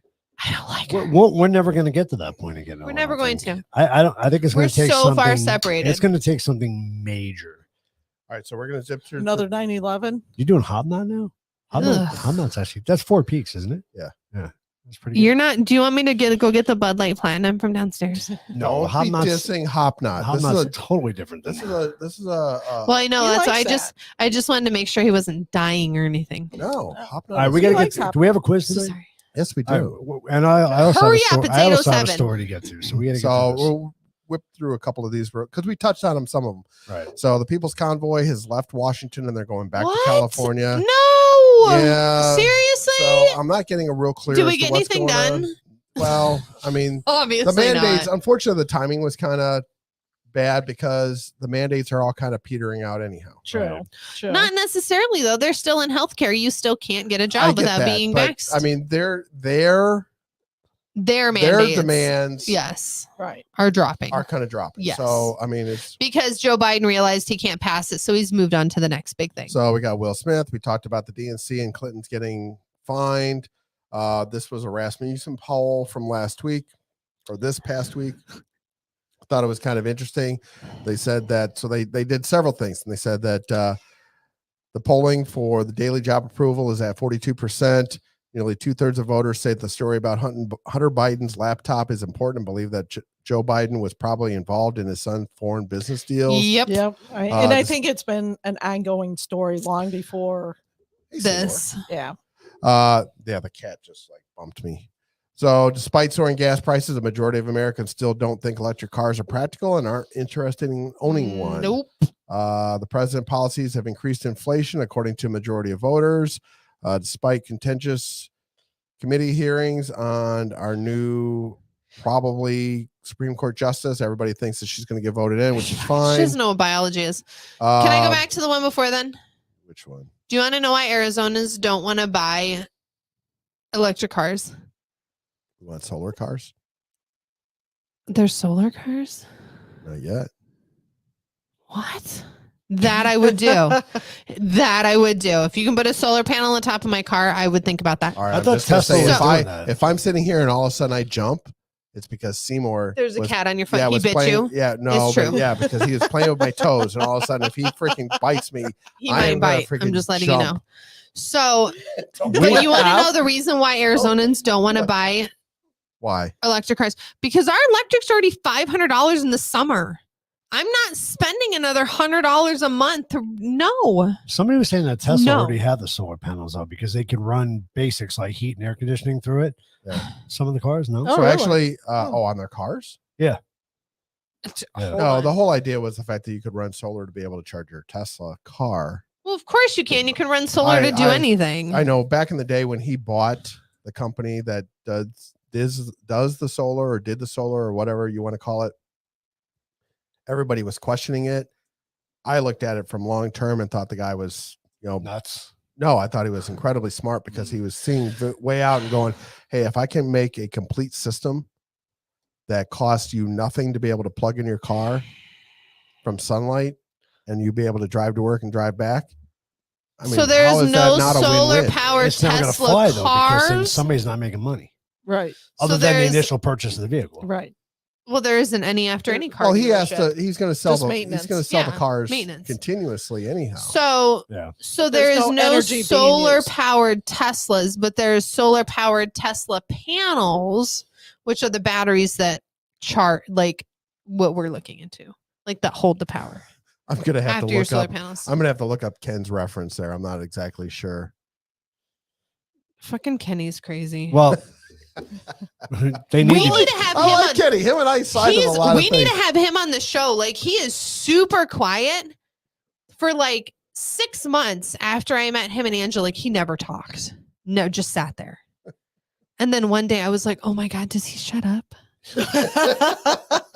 I don't like We're, her. we're never going to get to that point again. We're I never don't going think. to. I don't. I think it's going We're to take so something. far separated. It's going to take something major. All right. So we're going to zip through Another 9/11. You doing Hobnot now? Ugh. Hobnot's actually that's 4 Peaks, isn't it? Yeah. Yeah. That's pretty. You're not. Do you want me to go get the Bud Light Platinum from downstairs? no, Don't be Hobnot's dissing Hopknot. This Hobnot's is a totally different than this is that. a this is a Well, I know He that's why likes I just wanted to make sure he wasn't dying or anything. no Hopknot. All right, is- we He got to likes get. Do we have a quiz So today? sorry. Yes, we All do. right, and I also Hurry have up, a story, I Potato also have a 7. story to get to, so we got to get So to this. we'll whip through a couple of these because we touched on them, some of them. Right. So the People's Convoy has left Washington and they're going back What? to California. No. Yeah. Seriously? So I'm not getting a real clear. Did we as to get what's anything going done? on. Well, I mean, Obviously the mandates. not. Unfortunately, the timing was kind of bad because the mandates are all kind of petering out anyhow. True. Right. True. Not necessarily though. They're still in healthcare. You still can't get a I job get without that, being but, vaxxed. I mean, their their demands, yes, right. are dropping are kind of dropping. Yes. So I mean, it's because Joe Biden realized he can't pass it, so he's moved on to the next big thing. so we got Will Smith. We talked about the DNC and Clinton's getting fined. This was a Rasmussen poll from last week or this past week. I thought it was kind of interesting. They said that they did several things, and they said that the polling for the daily job approval is at 42%. Nearly 2/3 of voters say the story about Hunter Biden's laptop is important and believe that Joe Biden was probably involved in his son's foreign business deals. Yep. Yep. And I this- think it's been an ongoing story long before. Hey, Seymour. This. Yeah. Yeah, the cat just like bumped me. So, despite soaring gas prices, a majority of Americans still don't think electric cars are practical and aren't interested in owning one. Nope. The president's policies have increased inflation, according to a majority of voters, despite contentious committee hearings on our new probably Supreme Court justice. Everybody thinks that she's going to get voted in, which is fine. She doesn't know what biology is. Can I go back to the one before then? Which one? Do you want to know why Arizonans don't want to buy electric cars? You want solar cars? There's solar cars? Not yet. What? That I would do. That I would do. If you can put a solar panel on the top of my car, I would think about that. All right. I I'm thought just gonna Tesla say, was if doing that. if I'm sitting here and all of a sudden I jump, it's because Seymour. There's a was- cat on your foot. Yeah, he was bit playing, you. Yeah, no, It's but true. yeah, because he was playing with my toes, and all of a sudden, if he freaking bites me, He I am might gonna bite. I'm freaking just letting you know. jump. So, but you want to know the reason why Arizonans don't want to What? buy why? electric cars? Because our electric's already $500 in the summer. I'm not spending another $100 a month. No. Somebody was saying that Tesla No. already had the solar panels out because they can run basics like heat and air conditioning through it. Yeah. Some of the cars, no. Oh, So really? actually, on their cars? Yeah. No, the whole idea was the fact that you could run solar to be able to charge your Tesla car. Well, Well, of course you can. You can run solar to do anything. I know. Back in the day when he bought the company that does the solar or did the solar or whatever you want to call it, everybody was questioning it. I looked at it from long term and thought the guy was, nuts. No, I thought he was incredibly smart because he was seeing way out and going, hey, if I can make a complete system that costs you nothing to be able to plug in your car from sunlight and you be able to drive to work and drive back. I mean, so there's no solar win-win? powered It's never going to Tesla fly though because then cars. somebody's not making money. Right. Other than the initial purchase of the vehicle. Right. Well, there isn't any after any car. Well, dealership. he's going to sell Just the maintenance. cars maintenance. continuously anyhow. So there's no energy being solar used. powered Teslas, but there's solar powered Tesla panels, which are the batteries that charge, like what we're looking into, like that hold the power. I'm going to have after to your look solar up. panels. I'm going to have to look up Ken's reference there. I'm not exactly sure. Fucking Kenny's crazy. Well, they need we need to have him I like on. Kenny. Him and I sided a lot We of need things. to have him on the show. Like, he is super quiet for like 6 months after I met him and Angelique. He never talked. No, just sat there. And then one day I was like, oh my God, does he shut up?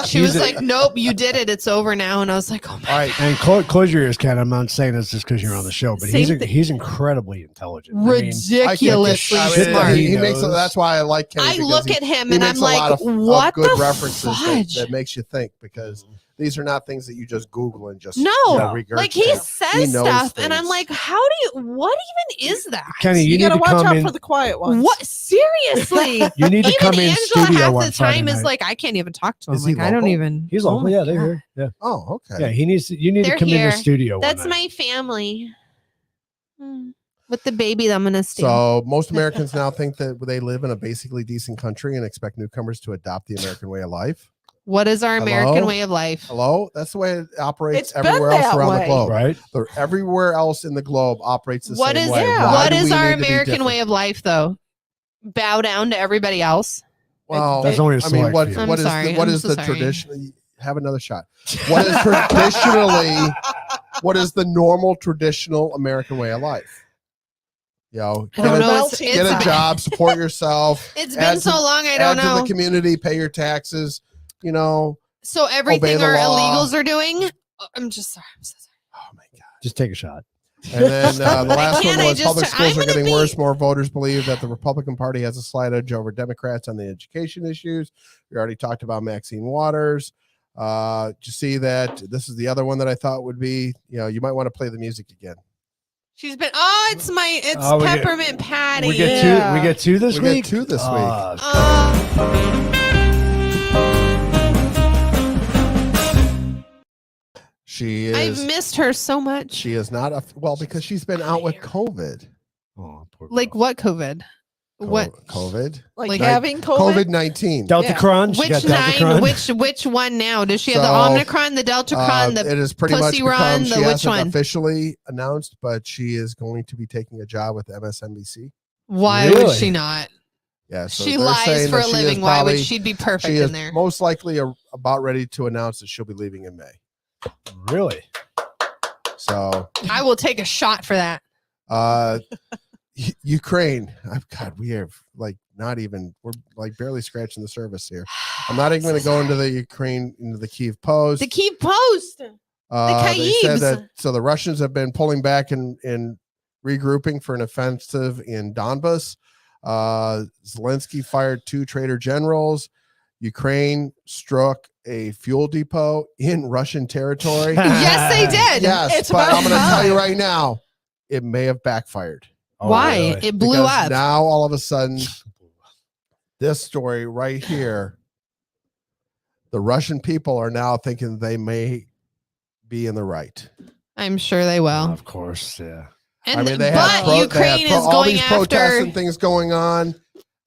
She was like, nope, you did it. It's over now. And I was like, oh my All right, God. and close your ears, Ken. I'm not saying this just because you're on the show, but he's incredibly intelligent. Ridiculously smart. He makes. That's why I like Kenny. I because look he- at him he and I'm makes a like, lot of what good the references fudge? that makes you think, because these are not things that you just Google and just No, regurgitate. like he says knows stuff, and I'm things. like, how do you? What even is that? Kenny, you You need got to to watch come out in. for the quiet ones. What seriously? You need to Even come in Angela studio half on the Friday time is night. like, I can't even talk to him. Is he Like, I don't local? even. He's oh local. my Yeah, they're God. here. Yeah, Oh, okay. yeah. You need They're to come in here. the studio. That's one night. my family. With the baby that I'm gonna steal. So most Americans now think that they live in a basically decent country and expect newcomers to adopt the American way of life. What is our American Hello? way of life? Hello, that's the way it operates It's been everywhere else that around the way. globe. Right? Everywhere else in the globe operates the What same is way. yeah. Why what do is we our need to be American different? way of life, though? Bow down to everybody else. Well, That's only a I mean, select what few. I'm what is sorry. what I'm is so the sorry. tradition? Have another shot. What is traditionally? What is the normal traditional American way of life? I don't get know. a, get a job, support yourself. It's been so long. I don't add to know. the community, pay your taxes. So everything the our law. illegals are doing. I'm just sorry. I'm so sorry. Oh my god. Just take a shot. And then the last can't, one I was just- public schools I'm are getting gonna worse. be- More voters believe that the Republican Party has a slight edge over Democrats on the education issues. We already talked about Maxine Waters. Did you see that? This is the other one that I thought would be, you might want to play the music again. She's been. Oh, it's we get- Peppermint Patty. We get Yeah. two. We get two this We week. get two this week. She is. I've missed her so much. She is not because she's been out with COVID. Oh, poor Like girl. what COVID? What COVID? Like Like having COVID. COVID-19. Delta Yeah. Cron. She which got Delta nine? Cron. Which one now? Does she have the So, Omicron, the Deltacron, the it is pretty much Pussy Run, become, the she which hasn't one? officially announced, but she is going to be taking a job with MSNBC. Why would Really? she not? Yeah, so She they're lies saying for that a she is living. Why would probably- she be perfect She is in there? most likely about ready to announce that she'll be leaving in May. Really? So, I will take a shot for that. Ukraine. God, we have we're like barely scratching the surface here. I'm not even going to go into the Kyiv Post. The Kyiv Post. They said Kyievs. that so the Russians have been pulling back and regrouping for an offensive in Donbas. Zelensky fired 2 traitor generals. Ukraine struck a fuel depot in Russian territory. Yes, they did. Yes, It's but about I'm going to tell you time. right now, it may have backfired. Oh, Why? really? It blew Because up. now all of a sudden, this story right here, the Russian people are now thinking they may be in the right. I'm sure they will. Of course, yeah. And I mean, they but have Ukraine is all going these protests after. and things going on,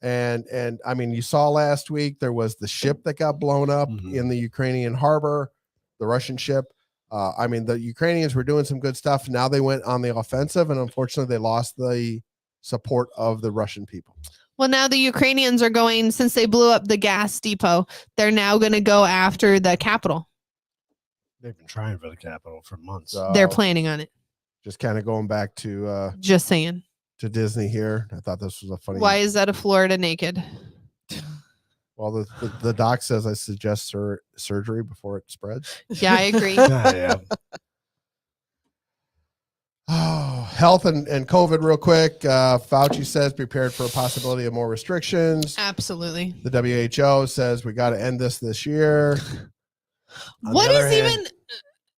and I mean, you saw last week there was the ship that got blown up Mhm. in the Ukrainian harbor, the Russian ship. I mean, the Ukrainians were doing some good stuff. Now they went on the offensive, and unfortunately, they lost the support of the Russian people. Well, now the Ukrainians are going, since they blew up the gas depot, they're now going to go after the capital. They've been trying for the capital for months. So, They're planning on it. Just kind of going back to Just saying. to Disney here. I thought this was a funny. Why is that a Florida naked? Well, the doc says I suggest surgery before it spreads. Yeah, I agree. Yeah. Oh, health and COVID real quick. Fauci says prepared for a possibility of more restrictions. Absolutely. The WHO says we got to end this year. What is even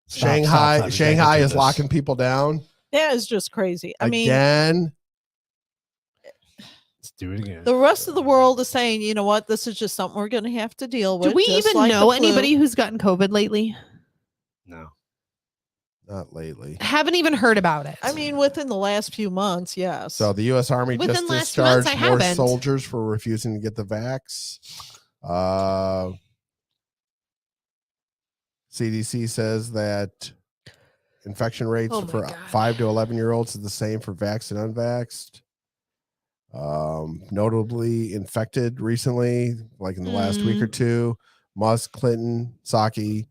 Shanghai is locking people down. That is just crazy. I mean, let's do it again. the rest of the world is saying, you know what, this is just something we're going to have to deal with. Do we just even like know the flu. anybody who's gotten COVID lately? No. Not lately. Haven't even heard about it. I mean, within the last few months, yes. So the U.S. Army Within just last 2 months, discharged I more haven't. soldiers for refusing to get the vax. CDC says that infection rates Oh my for God. 5 to 11-year-olds is the same for vaxxed and unvaxxed. Notably infected recently, like in the last week or two, Musk, Clinton, Psaki,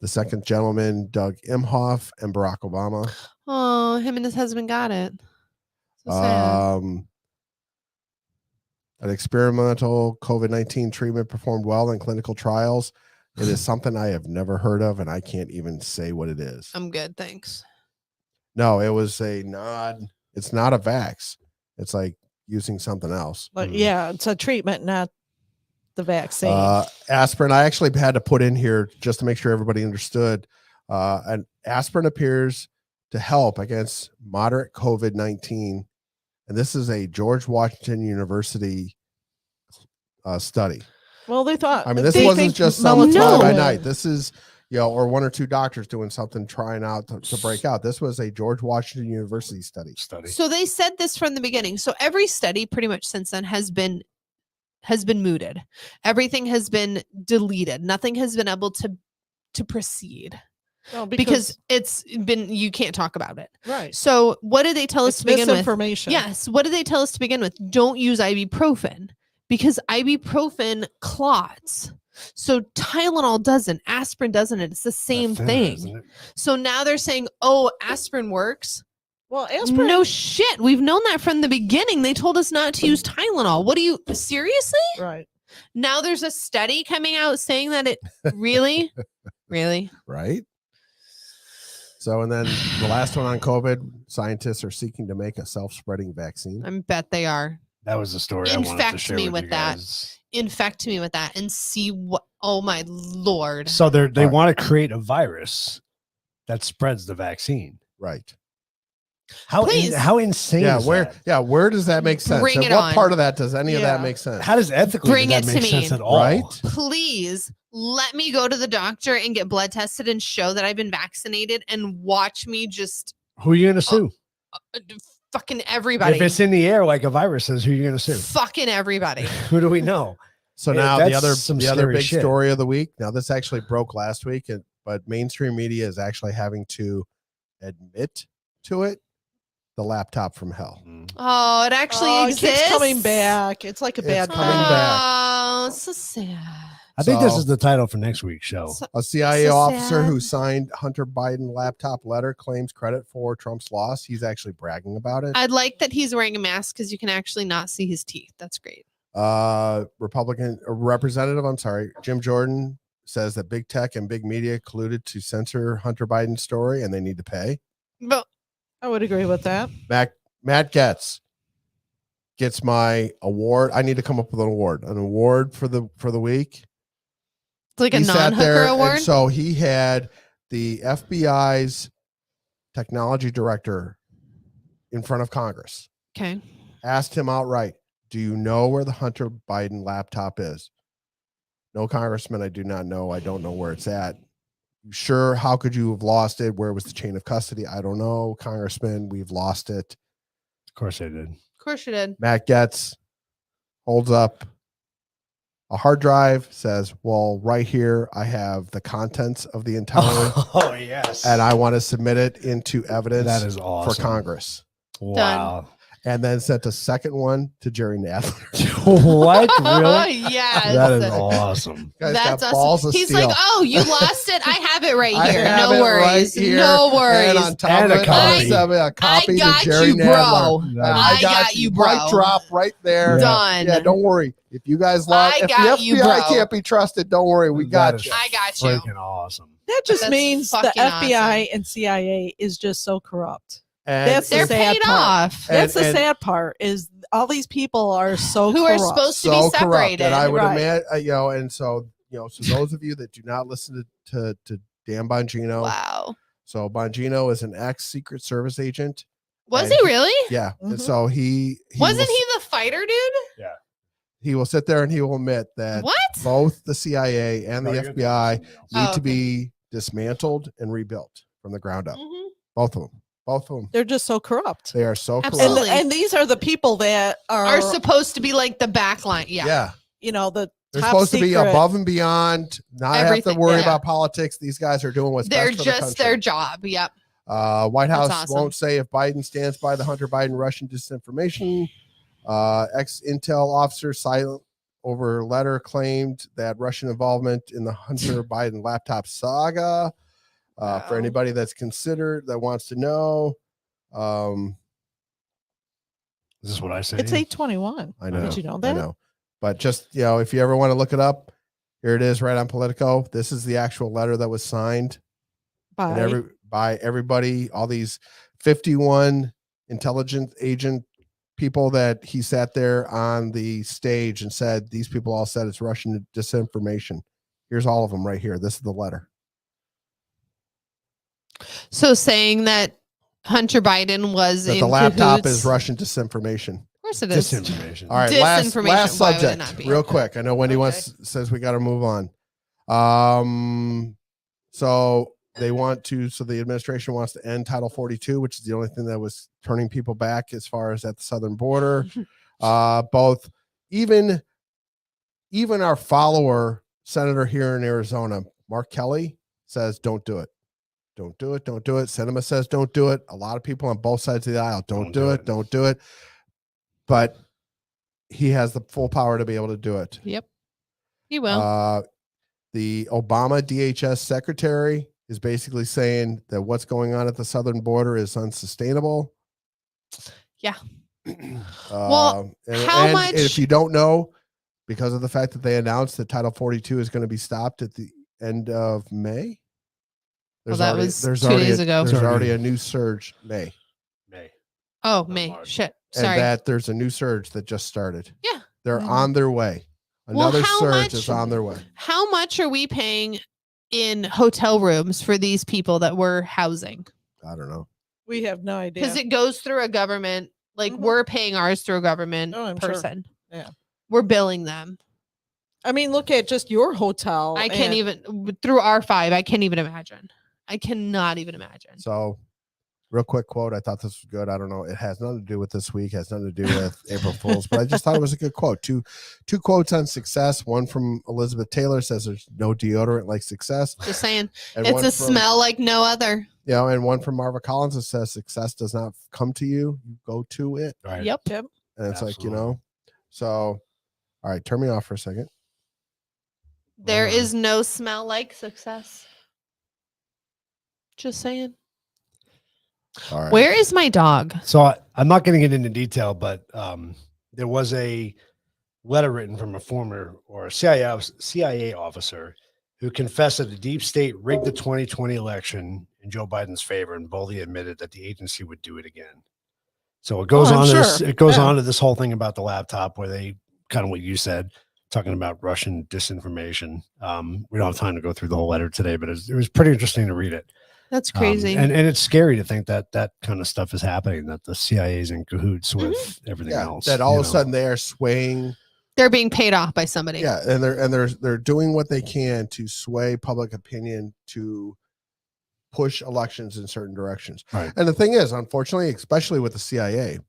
the second gentleman, Doug Emhoff, and Barack Obama. Oh, him and his husband got it. So sad. An experimental COVID-19 treatment performed well in clinical trials. It is something I have never heard of, and I can't even say what it is. I'm good, thanks. No, it was it's not a vax. It's like using something else. But yeah, it's a treatment, not the vaccine. Aspirin, I actually had to put in here just to make sure everybody understood. And aspirin appears to help against moderate COVID-19. And this is a George Washington University study. Well, they thought. I mean, this wasn't just some fly by night. This is, or one or two doctors doing something, trying out to break out. This was a George Washington University study. So they said this from the beginning. So every study pretty much since then has been mooted. Everything has been deleted. Nothing has been able to proceed. Well, because it's been, you can't talk about it. Right. So what did they tell us to begin with? Misinformation. Yes. What did they tell us to begin with? Don't use ibuprofen because ibuprofen clots. So Tylenol doesn't, aspirin doesn't. It's the same thing. So now they're saying, oh, aspirin works. Well, aspirin. No shit. We've known that from the beginning. They told us not to use Tylenol. What do you, seriously? Right. Now there's a study coming out saying that it really, really. Right. So, and then the last one on COVID, scientists are seeking to make a self-spreading vaccine. I bet they are. That was the story I wanted to share with you guys. Infect me with that and see what, oh my Lord. So they want to create a virus that spreads the vaccine. Right. How insane is that? Where does that make sense? Bring and it what on. part of that does any of that make sense? How does ethically Bring that it make to sense me. at all? Right? Please let me go to the doctor and get blood tested and show that I've been vaccinated and watch me just Who are you going to sue? fucking everybody. If it's in the air like a virus is, who are you going to sue? Fucking everybody. Who do we know? So now the other big shit. story of the week. Now this actually broke last week, but mainstream media is actually having to admit to it. The laptop from hell. Oh, it actually exists. It keeps coming back. It's like a bad coming back. Oh, so sad. I think this is the title for next week's show. A CIA officer sad. who signed Hunter Biden laptop letter claims credit for Trump's loss. He's actually bragging about it. I'd like that he's wearing a mask because you can actually not see his teeth. That's great. Representative Jim Jordan says that big tech and big media colluded to censor Hunter Biden's story and they need to pay. But I would agree with that. Matt gets my award. I need to come up with an award for the week. It's like He a sat non-hooker there, award. and so he had the FBI's technology director in front of Congress. Okay. Asked him outright, do you know where the Hunter Biden laptop is? No, Congressman, I do not know. I don't know where it's at. Sure, how could you have lost it? Where was the chain of custody? I don't know, Congressman. We've lost it. Of course I did. Of course you did. Matt Getz holds up a hard drive, says, well, right here, I have the contents of the entire. Oh, yes. And I want to submit it into evidence That is awesome. for Congress. Wow. and then sent a second one to Jerry Nadler. What? Oh, Really? yes. That is awesome. Guy's That's got balls awesome. of He's steel. like, oh, you lost it? I have it right I here. have No it worries. right here, No And worries. on top And of a it, copy. sent me a copy I got to Jerry you, bro. Nadler. I got you, bro. Mic drop right there. Done. Yeah, don't worry. If you guys lost, I if got the you, FBI bro. can't be trusted, don't worry. We That got is you. I got you. Freaking awesome. That just That's means the fucking FBI awesome. and CIA is just so corrupt. And That's the They're sad paid part. off. And- That's the and- sad part is all these people are so Who corrupt. are supposed to so be corrupt. separated. And I would Right. imagine, and so, so those of you that do not listen to Dan Bongino, Wow. so Bongino is an ex-Secret Service agent. Was And he really? Yeah. Mhm. And so he Wasn't will, he the fighter dude? he will sit there and he will admit that What? both the CIA and the No, you're good. FBI need Oh, to okay. be dismantled and rebuilt from the ground up. Mhm. Both of them. Both of them. They're just so corrupt. They are so corrupt. Absolutely. And these are the people that Are supposed to be like the back line. Yeah. Yeah. the They're top supposed to be secret. above and beyond, not have to Everything, worry yeah. about politics. These guys are doing what's They're best for the just their country. job. Yep. White House awesome. won't say if Biden stands by the Hunter Biden Russian disinformation. Ex-Intel officer silent over letter claimed that Russian involvement in the Hunter Biden laptop saga. For Wow. anybody that's considered that wants to know, Is this what I say? It's 821. I know. Did you know I that? know. But just, if you ever want to look it up, here it is right on Politico. This is the actual letter that was signed and by everybody, all these 51 intelligence agent people that he sat there on the stage and said, these people all said it's Russian disinformation. Here's all of them right here. This is the letter. So saying that Hunter Biden was That in the laptop cahoots- is Russian disinformation. Of course it is. Disinformation. All right, last Disinformation. last Why would it subject, not be? real quick. I know Wendy Okay. says we got to move on. So the administration wants to end Title 42, which is the only thing that was turning people back as far as at the southern border. Both even our follower senator here in Arizona, Mark Kelly, says don't do it. Don't do it. Don't do it. Sinema says don't do it. A lot of people on both sides of the aisle don't do it. Don't do it. But he has the full power to be able to do it. Yep. He will. The Obama DHS secretary is basically saying that what's going on at the southern border is unsustainable. Yeah. Well, how much- and if you don't know, because of the fact that they announced that Title 42 is going to be stopped at the end of May. Well, that was 2 already days ago. There's already a new surge May. Oh, May. March. Shit. And Sorry. that there's a new surge that just started. Yeah. They're Mhm. on their way. Well, Another how surge much- is on their way. How much are we paying in hotel rooms for these people that we're housing? I don't know. We have no idea. Because it goes through a government, like Mhm. we're paying ours through a government Oh, I'm sure. person. Yeah. We're billing them. I mean, look at just your hotel. I can't and- even through R5. I can't even imagine. I cannot even imagine. So, real quick quote. I thought this was good. I don't know. It has nothing to do with this week. Has nothing to do with April Fools. But I just thought it was a good quote. Two quotes on success. One from Elizabeth Taylor says, "There's no deodorant like success." Just saying, And it's one a from, smell like no other. And one from Marva Collins that says, "Success does not come to you; you go to it." Right. Yep. Yep. And it's like, Absolutely. So, all right, turn me off for a second. There Wow. is no smell like success. Just saying. All right. Where is my dog? So I'm not going to get into detail, but there was a letter written from a former or a CIA officer who confessed that the deep state rigged the 2020 election in Joe Biden's favor and boldly admitted that the agency would do it again. So it goes I'm on. sure. It goes Yeah. on to this whole thing about the laptop, where they kind of what you said, talking about Russian disinformation. We don't have time to go through the whole letter today, but it was pretty interesting to read it. That's crazy. And it's scary to think that that kind of stuff is happening, that the CIA is in cahoots with everything Yeah, else. that all you of a know? sudden they are swaying. They're being paid off by somebody. Yeah, and they're doing what they can to sway public opinion to push elections in certain directions. Right. And the thing is, unfortunately, especially with the CIA,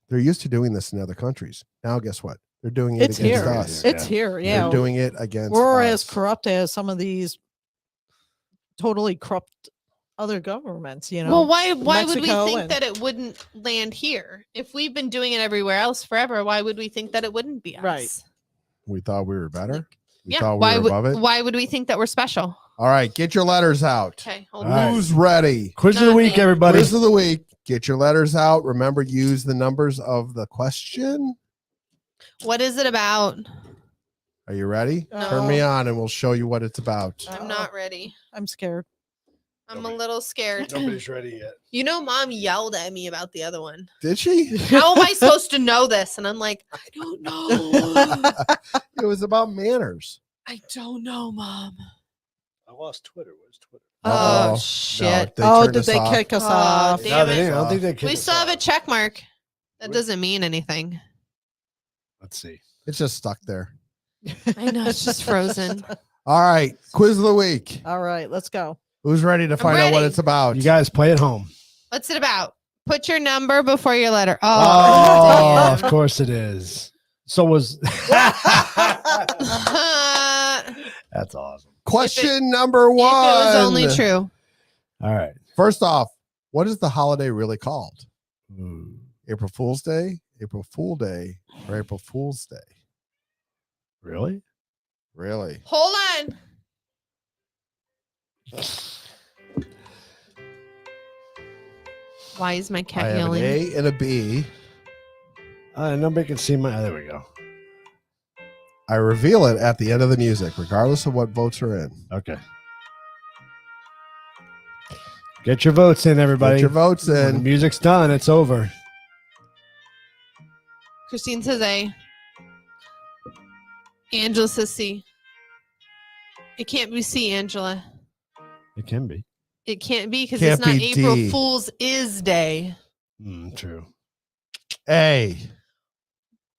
they're used to doing this in other countries. Now, guess what? They're doing it It's against here. us. It's here. Yeah. They're doing it against We're us. as corrupt as some of these totally corrupt other governments, you know. Well, why would we Mexico think that it wouldn't land here? If we've been doing it everywhere else forever, why would we think that it wouldn't be us? Right. We thought we were better. We Yeah. thought we were above it. Why would we think that we're special? All right, get your letters out. Okay, hold All on. right. Who's ready? Quiz of the week, everybody. Quiz of the week. Get your letters out. Remember, use the numbers of the question. What is it about? Are you ready? No. Turn me on and we'll show you what it's about. I'm not ready. I'm scared. I'm a little scared. Nobody's ready yet. You know, Mom yelled at me about the other one. Did she? How am I supposed to know this? And I'm like, I don't know. It was about manners. I don't know, Mom. I lost Twitter. Where's Twitter? Oh, Uh-oh. shit. No, Did they off. kick us Oh, off? damn No, they it. didn't. I don't think they kicked We us still have a off. check mark. That doesn't mean anything. Let's see. It's just stuck there. I know, it's just frozen. All right, quiz of the week. All right, let's go. Who's ready to find out what ready. it's about? You guys play at home. What's it about? Put your number before your letter. Oh, Oh, of course it is. So was damn. that's awesome. Question number If it one. was only true. All right. First off, what is the holiday really called? Ooh. April Fool's Day, April Fool Day, or April Fool's Day? Really? Really? Hold on. Why is my I cat have an yelling? A and a B. Nobody can see my. There we go. I reveal it at the end of the music, regardless of what votes are in. Okay. Get your votes in, everybody. Get your votes When the in. music's done, it's over. Christine says A. Angela says C. It can't be C, Angela. It can be. It can't be because Can't it's not be April D. Fool's is Day. True. A.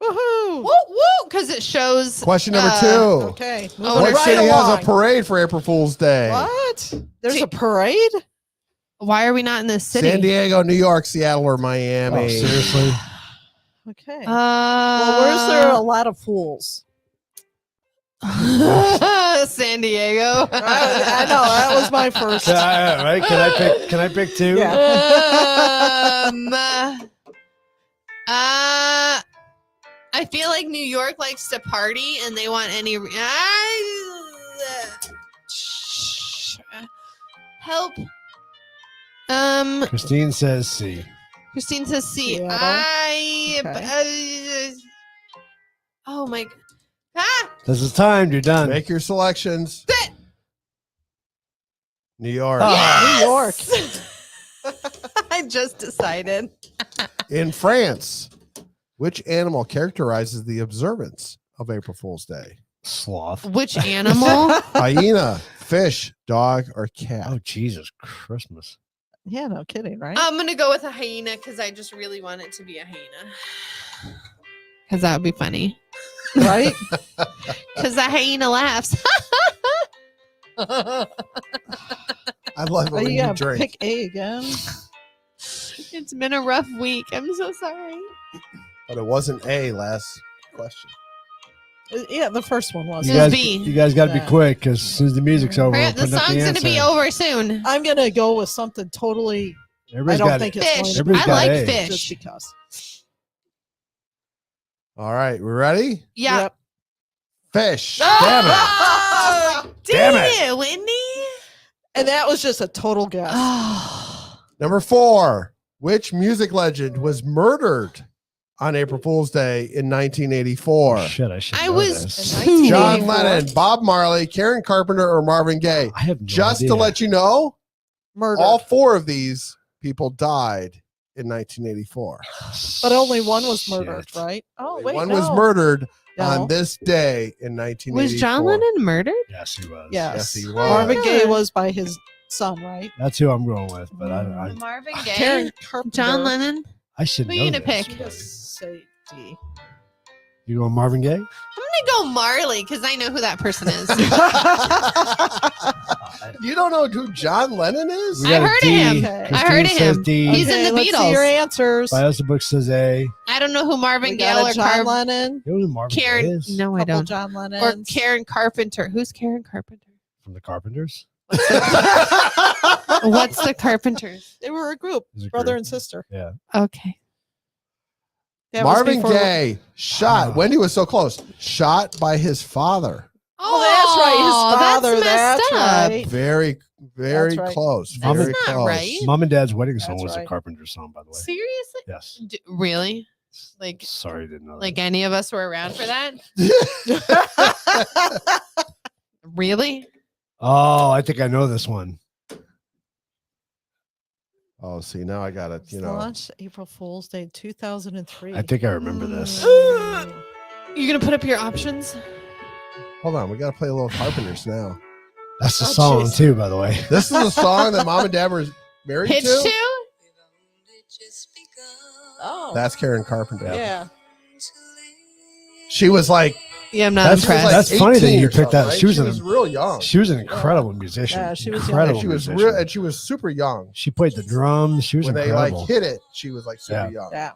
Woohoo! Woo woo! Because it shows. Question number two. Okay. Oh, moving What right city has along. a parade for April Fool's Day? What? There's See- a parade? Why are we not in this city? San Diego, New York, Seattle, or Miami? Oh, seriously? Okay. Uh, Well, where's there a lot of fools? San Diego. I know that was my first. Right? Can I pick two? Yeah. I feel like New York likes to party and they want any. Help. Christine says C. Christine says C. Seattle. Oh my. Ah! This is timed. You're done. Make your selections. Sit. New York. New York. I just decided. In France, which animal characterizes the observance of April Fool's Day? Sloth. Which animal? Hyena, fish, dog, or cat? Oh, Jesus Christmas. Yeah, no kidding, right? I'm gonna go with a hyena because I just really want it to be a hyena. Because that would be funny. Right? Because the hyena laughs. I love it Are when you you gonna drink. pick A again? It's been a rough week. I'm so sorry. But it wasn't A last question. Yeah, the first one was. You This is guys, B. you guys got to be Yeah. quick because as soon as the music's over, Hurry we're up, the putting up the song's gonna be answer. over soon. I'm gonna go with something totally. Everybody's I don't got think it. it's going Fish. to Everybody's I got like A. fish. just because. All right, we ready? Yeah. Yep. Fish. Oh, Damn damn it, Whitney. And that was just a total guess. Number 4. Which music legend was murdered on April Fool's Day in 1984? Shit, I should I know was this. two. John 1984. Lennon, Bob Marley, Karen Carpenter, or Marvin Gaye? I have no Just idea. to let you know, Murder. all 4 of these people died in 1984. But only one was murdered, Shit. right? Oh, Only wait. one no. was murdered No. on this day in 1984. Was John Lennon murdered? Yes, he was. Yes. Yes, he was. Marvin Gaye was by his son, right? That's who I'm going with, but I Marvin Karen Carpenter. John Lennon. should Who know you gonna this, pick? but- Just say D. You going Marvin Gaye? I'm gonna go Marley because I know who that person is. You don't know who John Lennon is? We I got a heard of D. him. Okay. I Christine heard of says him. D. He's in the let's see Beatles. your answers. Bios book says A. I don't know who Marvin We Gaye got or a John Karen. Lennon. You know who Marvin Gaye Karen. is? No, I Couple don't. John Lennon. Or Karen Carpenter. Who's Karen Carpenter? From the Carpenters. What's the Carpenters? They were a group, It was a brother group. and sister. Yeah. Okay. That was Marvin before- Gaye shot. Oh. Wendy was so close. Shot by his father. Oh, that's right. His father. That's messed up. right. Very, very That's right. close. That's Very not close. right. Mom and Dad's wedding song That's was a right. Carpenter song, by the way. Seriously? Yes. Really? Like, Sorry, didn't know that. like any of us were around for that? Really? Oh, I think I know this one. Oh, see, now I got it. It's launched April Fool's Day 2003. I think I remember this. You're gonna put up your options? Hold on, we got to play a little Carpenters now. That's the Oh, song jeez. too, by the way. This is a song that Mom and Dad were married Pitch to. to? Oh, That's Karen Carpenter. yeah. She was like, Yeah, I'm not That's- impressed. that's funny that 18 you or picked that. something, right? She was real young. She was an incredible musician. Yeah, she was young. incredible. She was musician. real, and she was super young. She played the drums. She was When they incredible. like hit it, she was like super Yeah. young. Yeah.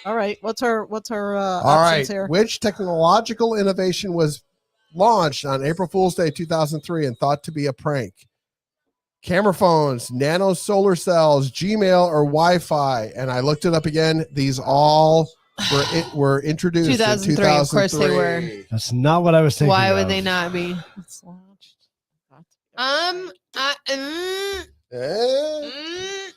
All right. What's our All options right. here? Which technological innovation was launched on April Fool's Day 2003 and thought to be a prank? Camera phones, nano solar cells, Gmail, or Wi-Fi? And I looked it up again. These all were introduced 2003, in 2003. of course they were. That's not what I was thinking. Why would of. they not be? It's launched. Eh?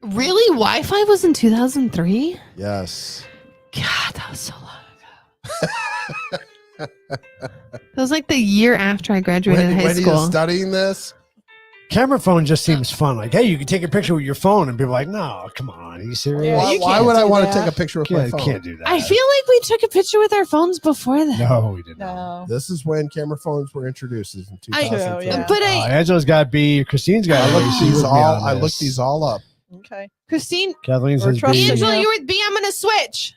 Really? Wi-Fi was in 2003? Yes. God, that was so long ago. That was like the year after I graduated high When he school. is studying this, Camera phone just seems fun. Like, hey, you can take a picture with your phone, and people are like, no, come on, are you serious? Yeah, why, you why can't would I do want to that. take a picture with my Can't, phone? can't do that. I feel like we took a picture with our phones before that. No, we didn't. No. This is when camera phones were introduced in I- 2003. Yeah. But I, Angela's got B. Christine's got I A. looked She these with me all. on I this. looked these all up. Okay. Christine, Kathleen We're says trusting B. you. Angela, you're with B. I'm gonna switch.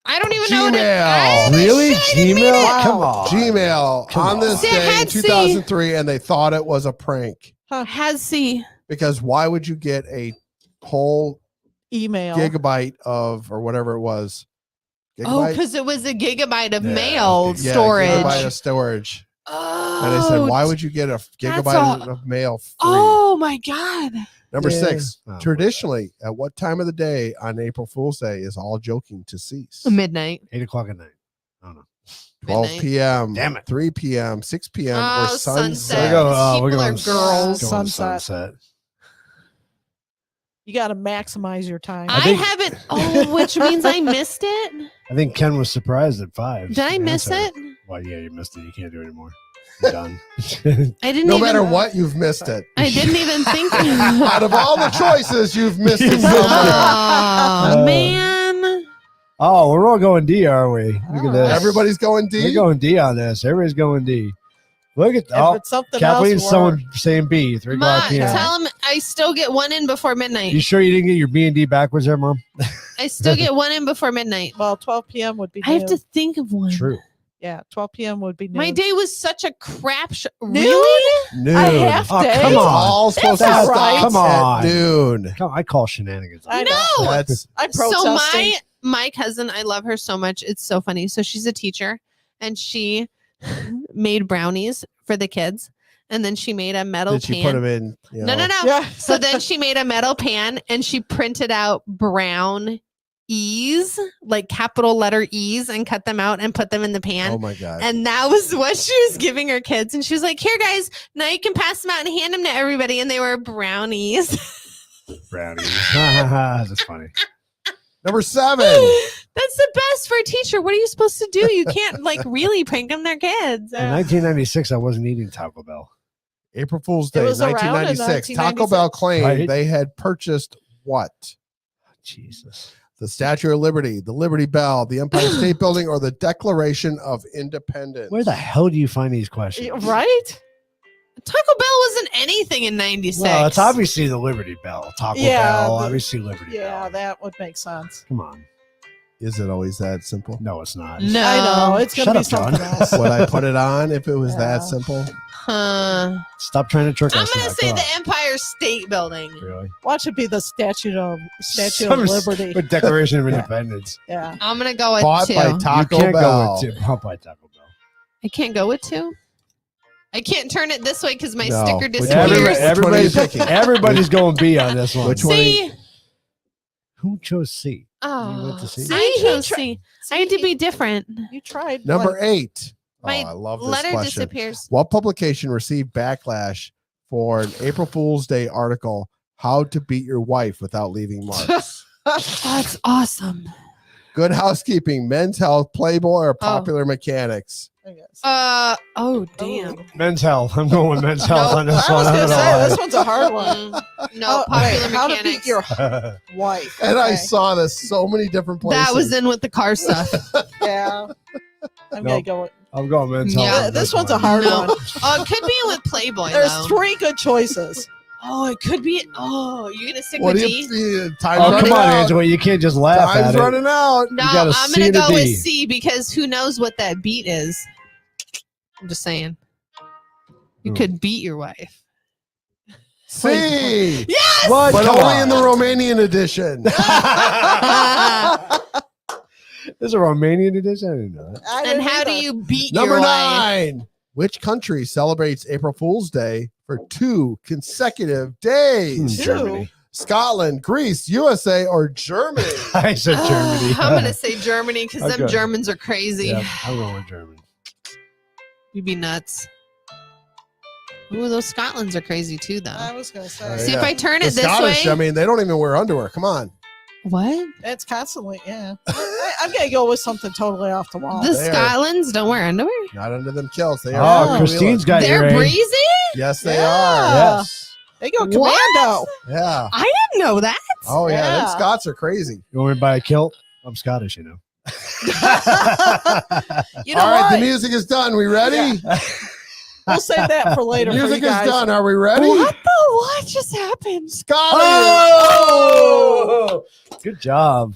I don't even know what it Gmail. Really? Shit, I didn't mean Gmail? it. Come on. Gmail Come on on. this Say day in had C. 2003, and they thought it was a prank. Has C. Because why would you get a whole Email. gigabyte of or whatever it was? Oh, Gigabyte? because it was a gigabyte of Yeah, mail Yeah, storage. gigabyte of storage. Oh, And they said, why would you get a gigabyte of mail free? Oh my God. Number Yeah. 6. Oh, Traditionally, at what time of the day on April Fool's Day is all joking to cease? Midnight. 8:00 at night. I don't know. 12 Midnight. p.m. Damn it. 3 p.m., 6 p.m., Oh, or sunset. sunset. We're going, People are going girls. going Sunset. sunset. You got to maximize your time. I think- haven't. Oh, which means I missed it. I think Ken was surprised at 5. Did I miss it? Well, yeah, you missed it. You can't do it anymore. You're done. I didn't No even. matter what, you've missed it. I didn't even think. Out of all the choices, you've missed it somewhere. Oh man. Oh, we're all going D, are we? Look All at this. right. Everybody's going We're D. going D on this. Everybody's going D. Look at If oh, it's something Kathleen's else, someone saying B. 3 Ma, o'clock p.m. tell him I still get one in before You midnight. sure you didn't get your B and D backwards there, Mom? I still get one in before midnight. well, 12 p.m. would be I have noon. to think of one. True. Yeah, 12 p.m. would be noon. My day was such a crap show. Noon? Really? Noon. I have Oh, day? come It's on. all supposed to That's stop right. Come at on. noon. Come on, I call shenanigans. I know. No. That's I'm So protesting. my cousin, I love her so much. It's so funny. So she's a teacher and she made brownies for the kids. And then she made a metal did she pan. put them in? You No, know, Yeah. So then she made a metal pan and she printed out brown E's, like capital letter E's, and cut them out and put them in the pan. Oh my god. And that was what she was giving her kids. And she was like, here, guys, now you can pass them out and hand them to everybody. And they were brownies. Brownies. That's funny. Number 7. That's the best for a teacher. What are you supposed to do? You can't like really prank them their kids. In 1996, I wasn't eating Taco Bell. April Fool's It Day, was around in 1996. Taco 1996. Bell claimed Right. they had purchased what? Jesus. The Statue of Liberty, the Liberty Bell, the Empire State Building, or the Declaration of Independence? Where the hell do you find these questions? Right? Taco Bell wasn't anything in 96. Well, it's obviously the Liberty Bell. Taco Yeah, Bell, the- obviously Liberty Yeah, Bell. that would make sense. Come on. Is it always that simple? No, it's not. No. I know. It's going Shut to be up, John. something else. Would I put it on if it was Yeah. that simple? Stop trying to trick I'm us. gonna now. say Come the on. Empire State Building. Really? Watch it be the Statue of Some Liberty. with Declaration of Independence. Yeah. I'm gonna go with Bought 2. by You Taco can't Bell. go with Bought by Taco Bell. I can't go with 2. I can't turn it this way because my No. sticker Which disappears. one are you Everybody's picking? everybody's going B on this one. Which one? See? Who chose C? Oh, went to C? I chose C. I had to be different. You tried. Number 8. Oh, My I love this letter question. disappears. What publication received backlash for an April Fool's Day article, How to Beat Your Wife Without Leaving Marks? That's awesome. Good Housekeeping, Men's Health, Playboy, or Popular Mechanics? I guess. Oh damn. Men's Health. I'm going with Men's Health on this I one. was I gonna don't know say why. this one's a hard one. No, Wait, Popular how to Mechanics. beat your wife? And I Okay. saw this so many different places. That was in with the car stuff. Yeah. I'm gonna Nope. go with I'm going Men's Health. Yeah. on this one's a one. hard No. one. Oh, it could be with Playboy There's though. 3 good choices. Oh, it could be. Oh, you're gonna stick What with do D? you time's Oh, running come on, out. Angela. You can't just laugh Time's at it. running out. No, got a I'm C gonna and a go with D. C because who knows what that beat is. I'm just saying. You could beat your wife. C. Yes. What? But Come only on. in the Romanian edition. There's a Romanian edition. I didn't know that. I And didn't how do either. you beat Number your wife? 9. Which country celebrates April Fool's Day for 2 consecutive days? Germany. Scotland, Greece, USA, or Germany? I said Germany. I'm gonna say Germany because them Okay. Germans are crazy. Yeah, I'm going with Germany. You'd be nuts. Ooh, those Scotlands are crazy too, though. I was gonna say. Oh, See yeah. if I turn The it this Scottish, way. I mean, they don't even wear underwear. Come on. What? It's constantly, yeah. I'm gonna go with something totally off the wall. The they are- Scotlands don't wear underwear. Not under them kills. They Oh, are. Christine's got your They're A. breezy. Yes, they Yeah. are. Yes. They go What? commando. Yeah. I didn't know that. Oh, yeah. Them Yeah. Scots are crazy. You want me to buy a kilt? I'm Scottish, you know. You know All right. what? The music is done. We ready? We'll save that for later. The for music you is guys. done. Are we ready? What just happened? Scotty. Oh! Good job.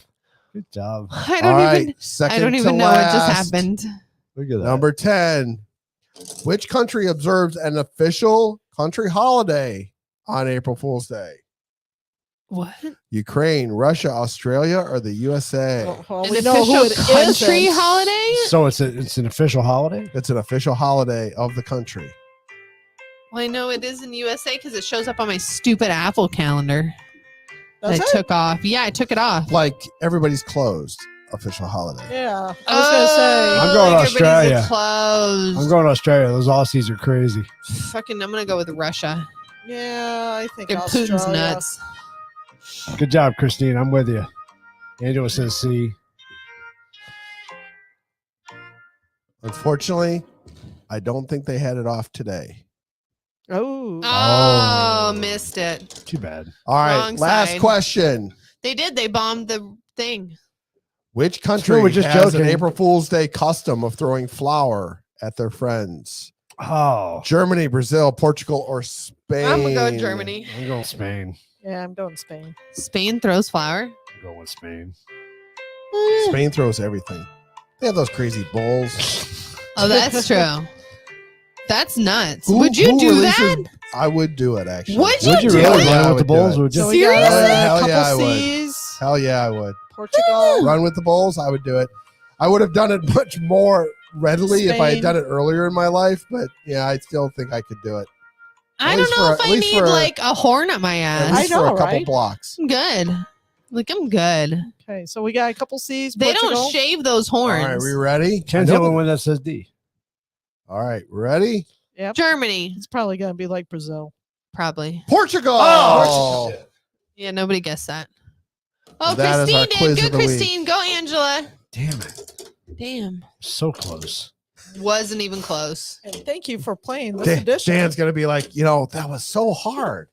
Good job. I All don't right. even. Second I don't to even know what just last. happened. Look at that. Number 10. Which country observes an official country holiday on April Fool's Day? What? Ukraine, Russia, Australia, or the USA? Well, An we know who it official country isn't. holiday? So it's an official holiday? It's an official holiday of the country. Well, I know it is in the USA because it shows up on my stupid Apple calendar Does that I it? took off. Yeah, I took it off. Like everybody's closed official holiday. Yeah. I was gonna say. I'm going like Australia. everybody's Closed. I'm going to Australia. Those Aussies are crazy. Fucking, I'm gonna go with Russia. Yeah, I think They're Australia. Putin's nuts. Good job, Christine. I'm with you. Angela says C. Unfortunately, I don't think they had it off today. Oh. Oh, missed it. Too bad. All right, Wrong last side. question. They did. They bombed the thing. Which country we're just has an joking. April Fool's Day custom of throwing flour at their friends? Oh, Germany, Brazil, Portugal, or Spain? I'm gonna go Germany. I'm going Spain. Yeah, I'm going Spain. Spain throws flour. I'm going with Spain. Spain throws everything. They have those crazy bowls. Oh, that's true. That's nuts. Who- Would you who do releases- that? I would do it, actually. Would you Would you do really it? Yeah, I run with would the do bulls? it. Would you? So we got Seriously? a Hell couple yeah, I would. C's. Hell yeah, I would. Portugal. Run with the Bulls, I would do it. I would have done it much more readily if I had Spain. done it earlier in my life, but yeah, I still think I could do it. I At don't least know for- if at I least need for- like a horn at my At ass. I least for know, a couple right? blocks. I'm good. Like I'm good. Okay, so we got a couple C's. They Portugal. don't shave those All horns. right, we ready? Ken's I the know only one that says D. All right, ready? Yep. Germany, It's probably gonna be like Brazil. probably. Portugal. Oh, Yeah, nobody guessed that. Oh, That is our Christine quiz did. of Good, the week. Christine. Go, Angela. damn it. Damn. So close. Wasn't even close. And thank you for playing this Dan- edition. Dan's gonna be like, that was so hard,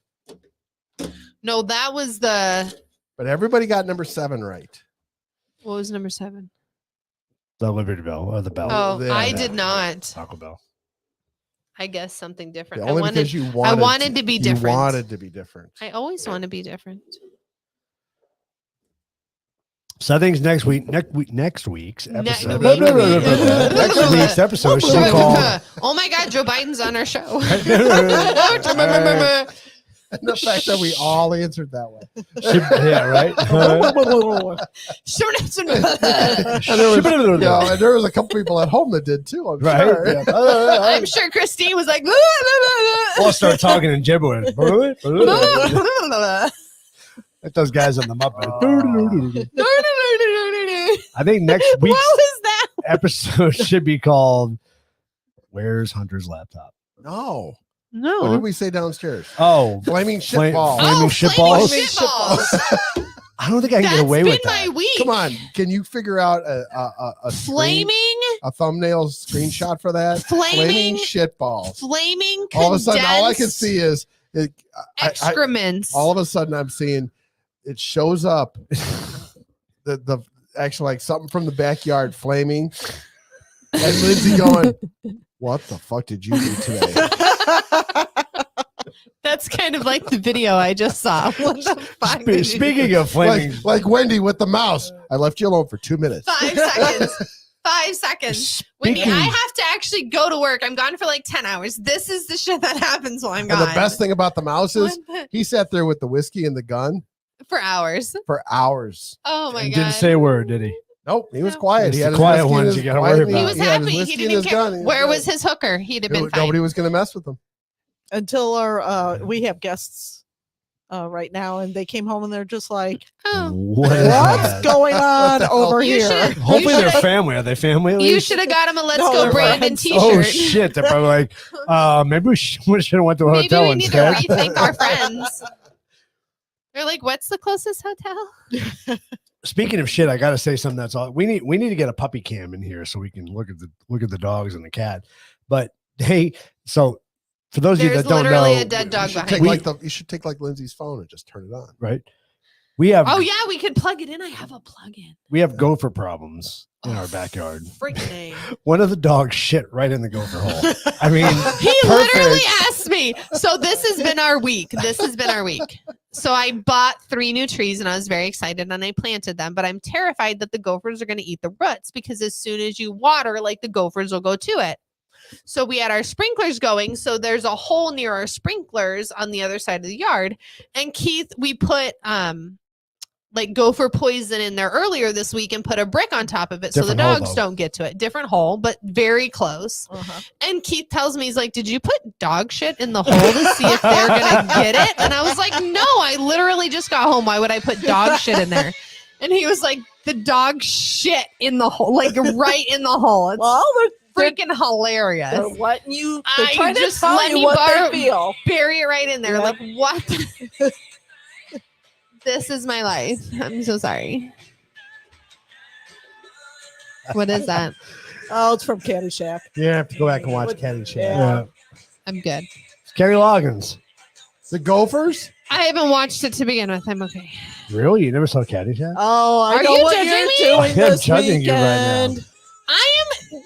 No, that was the. but everybody got number 7 right. What was number 7? The Liberty Bell or the Bell. Oh, yeah, I yeah. did not. Taco Bell. I guess something different. Only because you wanted, wanted to be different. You wanted to be different. I always want to be different. So I think next week's episode. week. Next week's episode should be called. Oh my God, Joe Biden's on our show. And the fact that we all answered that way. Yeah, right. And there was a couple people at home that did too. I'm Right. sure. Yeah. I'm sure Christine was like, We'll start talking in gibberish. Like those guys on the Muppet. I think next What week's was that? episode should be called "Where's Hunter's Laptop?" No. What No. did we say downstairs? Oh, Flaming shit balls. Flaming shitballs. Flaming shitballs. I don't think I can That's get away been with that. my week. Come on. Can you figure out a Flaming, a thumbnail screenshot for that? Flaming shit balls. flaming All of a sudden, all I can condensed see is excrements. all of a sudden I'm seeing it shows up the actually like something from the backyard flaming and Lindsay going, what the fuck did you do today? That's kind of like the video I just saw. What the fuck? did you Speaking of flaming, like Wendy with the mouse. I left you alone for 2 minutes. 5 seconds. 5 seconds. Wendy, I have to actually go to work. I'm gone for like 10 hours. This is the shit that happens while I'm gone. And the best thing about the mouse is he sat there with the whiskey and the gun for hours. for hours. Oh my and God. didn't say a word, did he? Nope, he was quiet. It's He the had his quiet whiskey ones and his- you gotta worry quietly- about. He was had his happy. He whiskey and didn't his care. gun. He Where good. was his hooker? He'd have been fine. Nobody was going to mess with him. Until our we have guests right now, and they came home and they're just like, Oh. "What's going on over You here?" should- Hopefully you they're should- family. Are they family? At You least? should have got him a Let's No, Go they're Brandon friends. t-shirt. Oh shit! They're probably like, maybe we should have went to a Maybe hotel we need to instead. rethink our friends. They're like, what's the closest hotel? Speaking of shit, I gotta say something. That's all we need to get a puppy cam in here so we can look at the dogs and the cat. But hey, so for those of you There's that don't literally know, a dead dog You should behind take me. you should take like Lindsay's phone and just turn it on. right? We have Oh yeah, we could plug it in. I have a plug-in. we have gopher problems in our backyard. Freaking name. One of the dogs shit right in the gopher hole. I mean, He perfect. literally asked me. So this has been our week. So I bought 3 new trees and I was very excited and I planted them, but I'm terrified that the gophers are going to eat the roots because as soon as you water, like the gophers will go to it. So we had our sprinklers going. So there's a hole near our sprinklers on the other side of the yard. And Keith, we put like gopher poison in there earlier this week and put a brick on top of it so the Different hole, dogs though. don't get to it. Different hole, but very close. And Keith tells me, he's like, did you put dog shit in the hole to see if they're going to get it? And I was like, no, I literally just got home. Why would I put dog shit in there? And he was like, the dog shit in the hole, like right in the hole. It's Well, freaking hilarious. they're letting you. They're I trying to just tell let you me what borrow- they feel. Bury it right in there. Yep. Like, what? This is my life. I'm so sorry. What is that? Oh, it's from Caddyshack. You have to go back and watch What- Caddyshack. yeah. I'm good. It's Kerry Loggins. The Gophers? I haven't watched it to begin with. I'm okay. Really? You never saw Caddyshack? Oh, I Are know you what judging you're me? doing I am this judging you right now. weekend. I am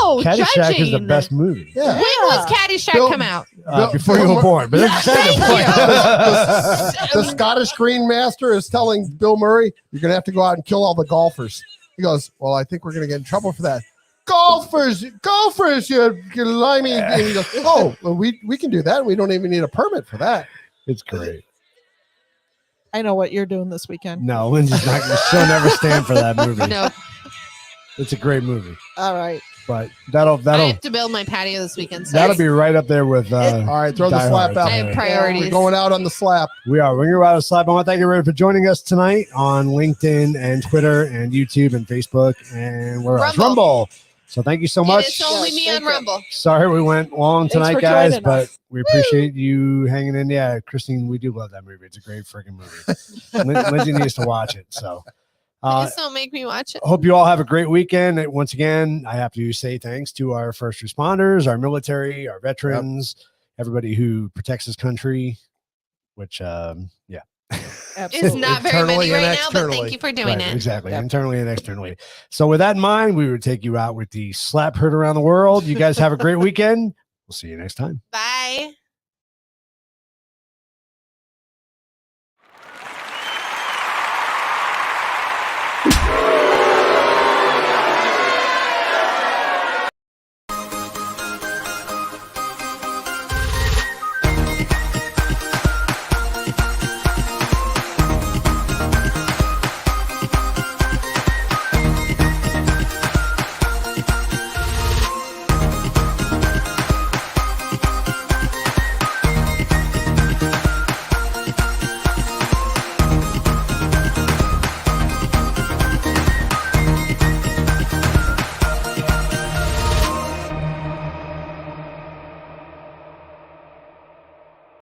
no Caddyshack judging. is the best movie. Yeah. When was Caddyshack Bill- come out? Before you were born. But that's beside the point. The Scottish Green Master is telling Bill Murray, you're going to have to go out and kill all the golfers. He goes, well, I think we're going to get in trouble for that. Golfers, you limey. And he goes, oh, well, we can do that. We don't even need a permit for that. It's great. I know what you're doing this weekend. No, Lindsay's not. She'll never stand for that movie. No, It's a great movie, All right. but that'll I have to build my patio this weekend. So that'll be right up there with. All right, throw the Die slap Hard. out. I have We're priorities. going out on the slap. We are. We're out of slap. I want to thank everybody for joining us tonight on LinkedIn and Twitter and YouTube and Facebook and where else? Rumble. Rumble. So thank you so much. It's only me Yes, on thank you. Rumble. Sorry we went long Thanks tonight, for guys, joining but us. we appreciate you hanging in. Yeah, Christine, we do love that movie. It's a great freaking movie. Lindsay needs to watch it. So Just don't make me watch it. hope you all have a great weekend. And once again, I have to say thanks to our first responders, our military, our veterans, everybody who protects this country, which, yeah. It's Absolutely. not very many Internally and right now, but externally. thank you for doing Right, it. exactly. Yep. Internally and externally. So with that in mind, we would take you out with the slap heard around the world. You guys have a great weekend. We'll see you next time. Bye.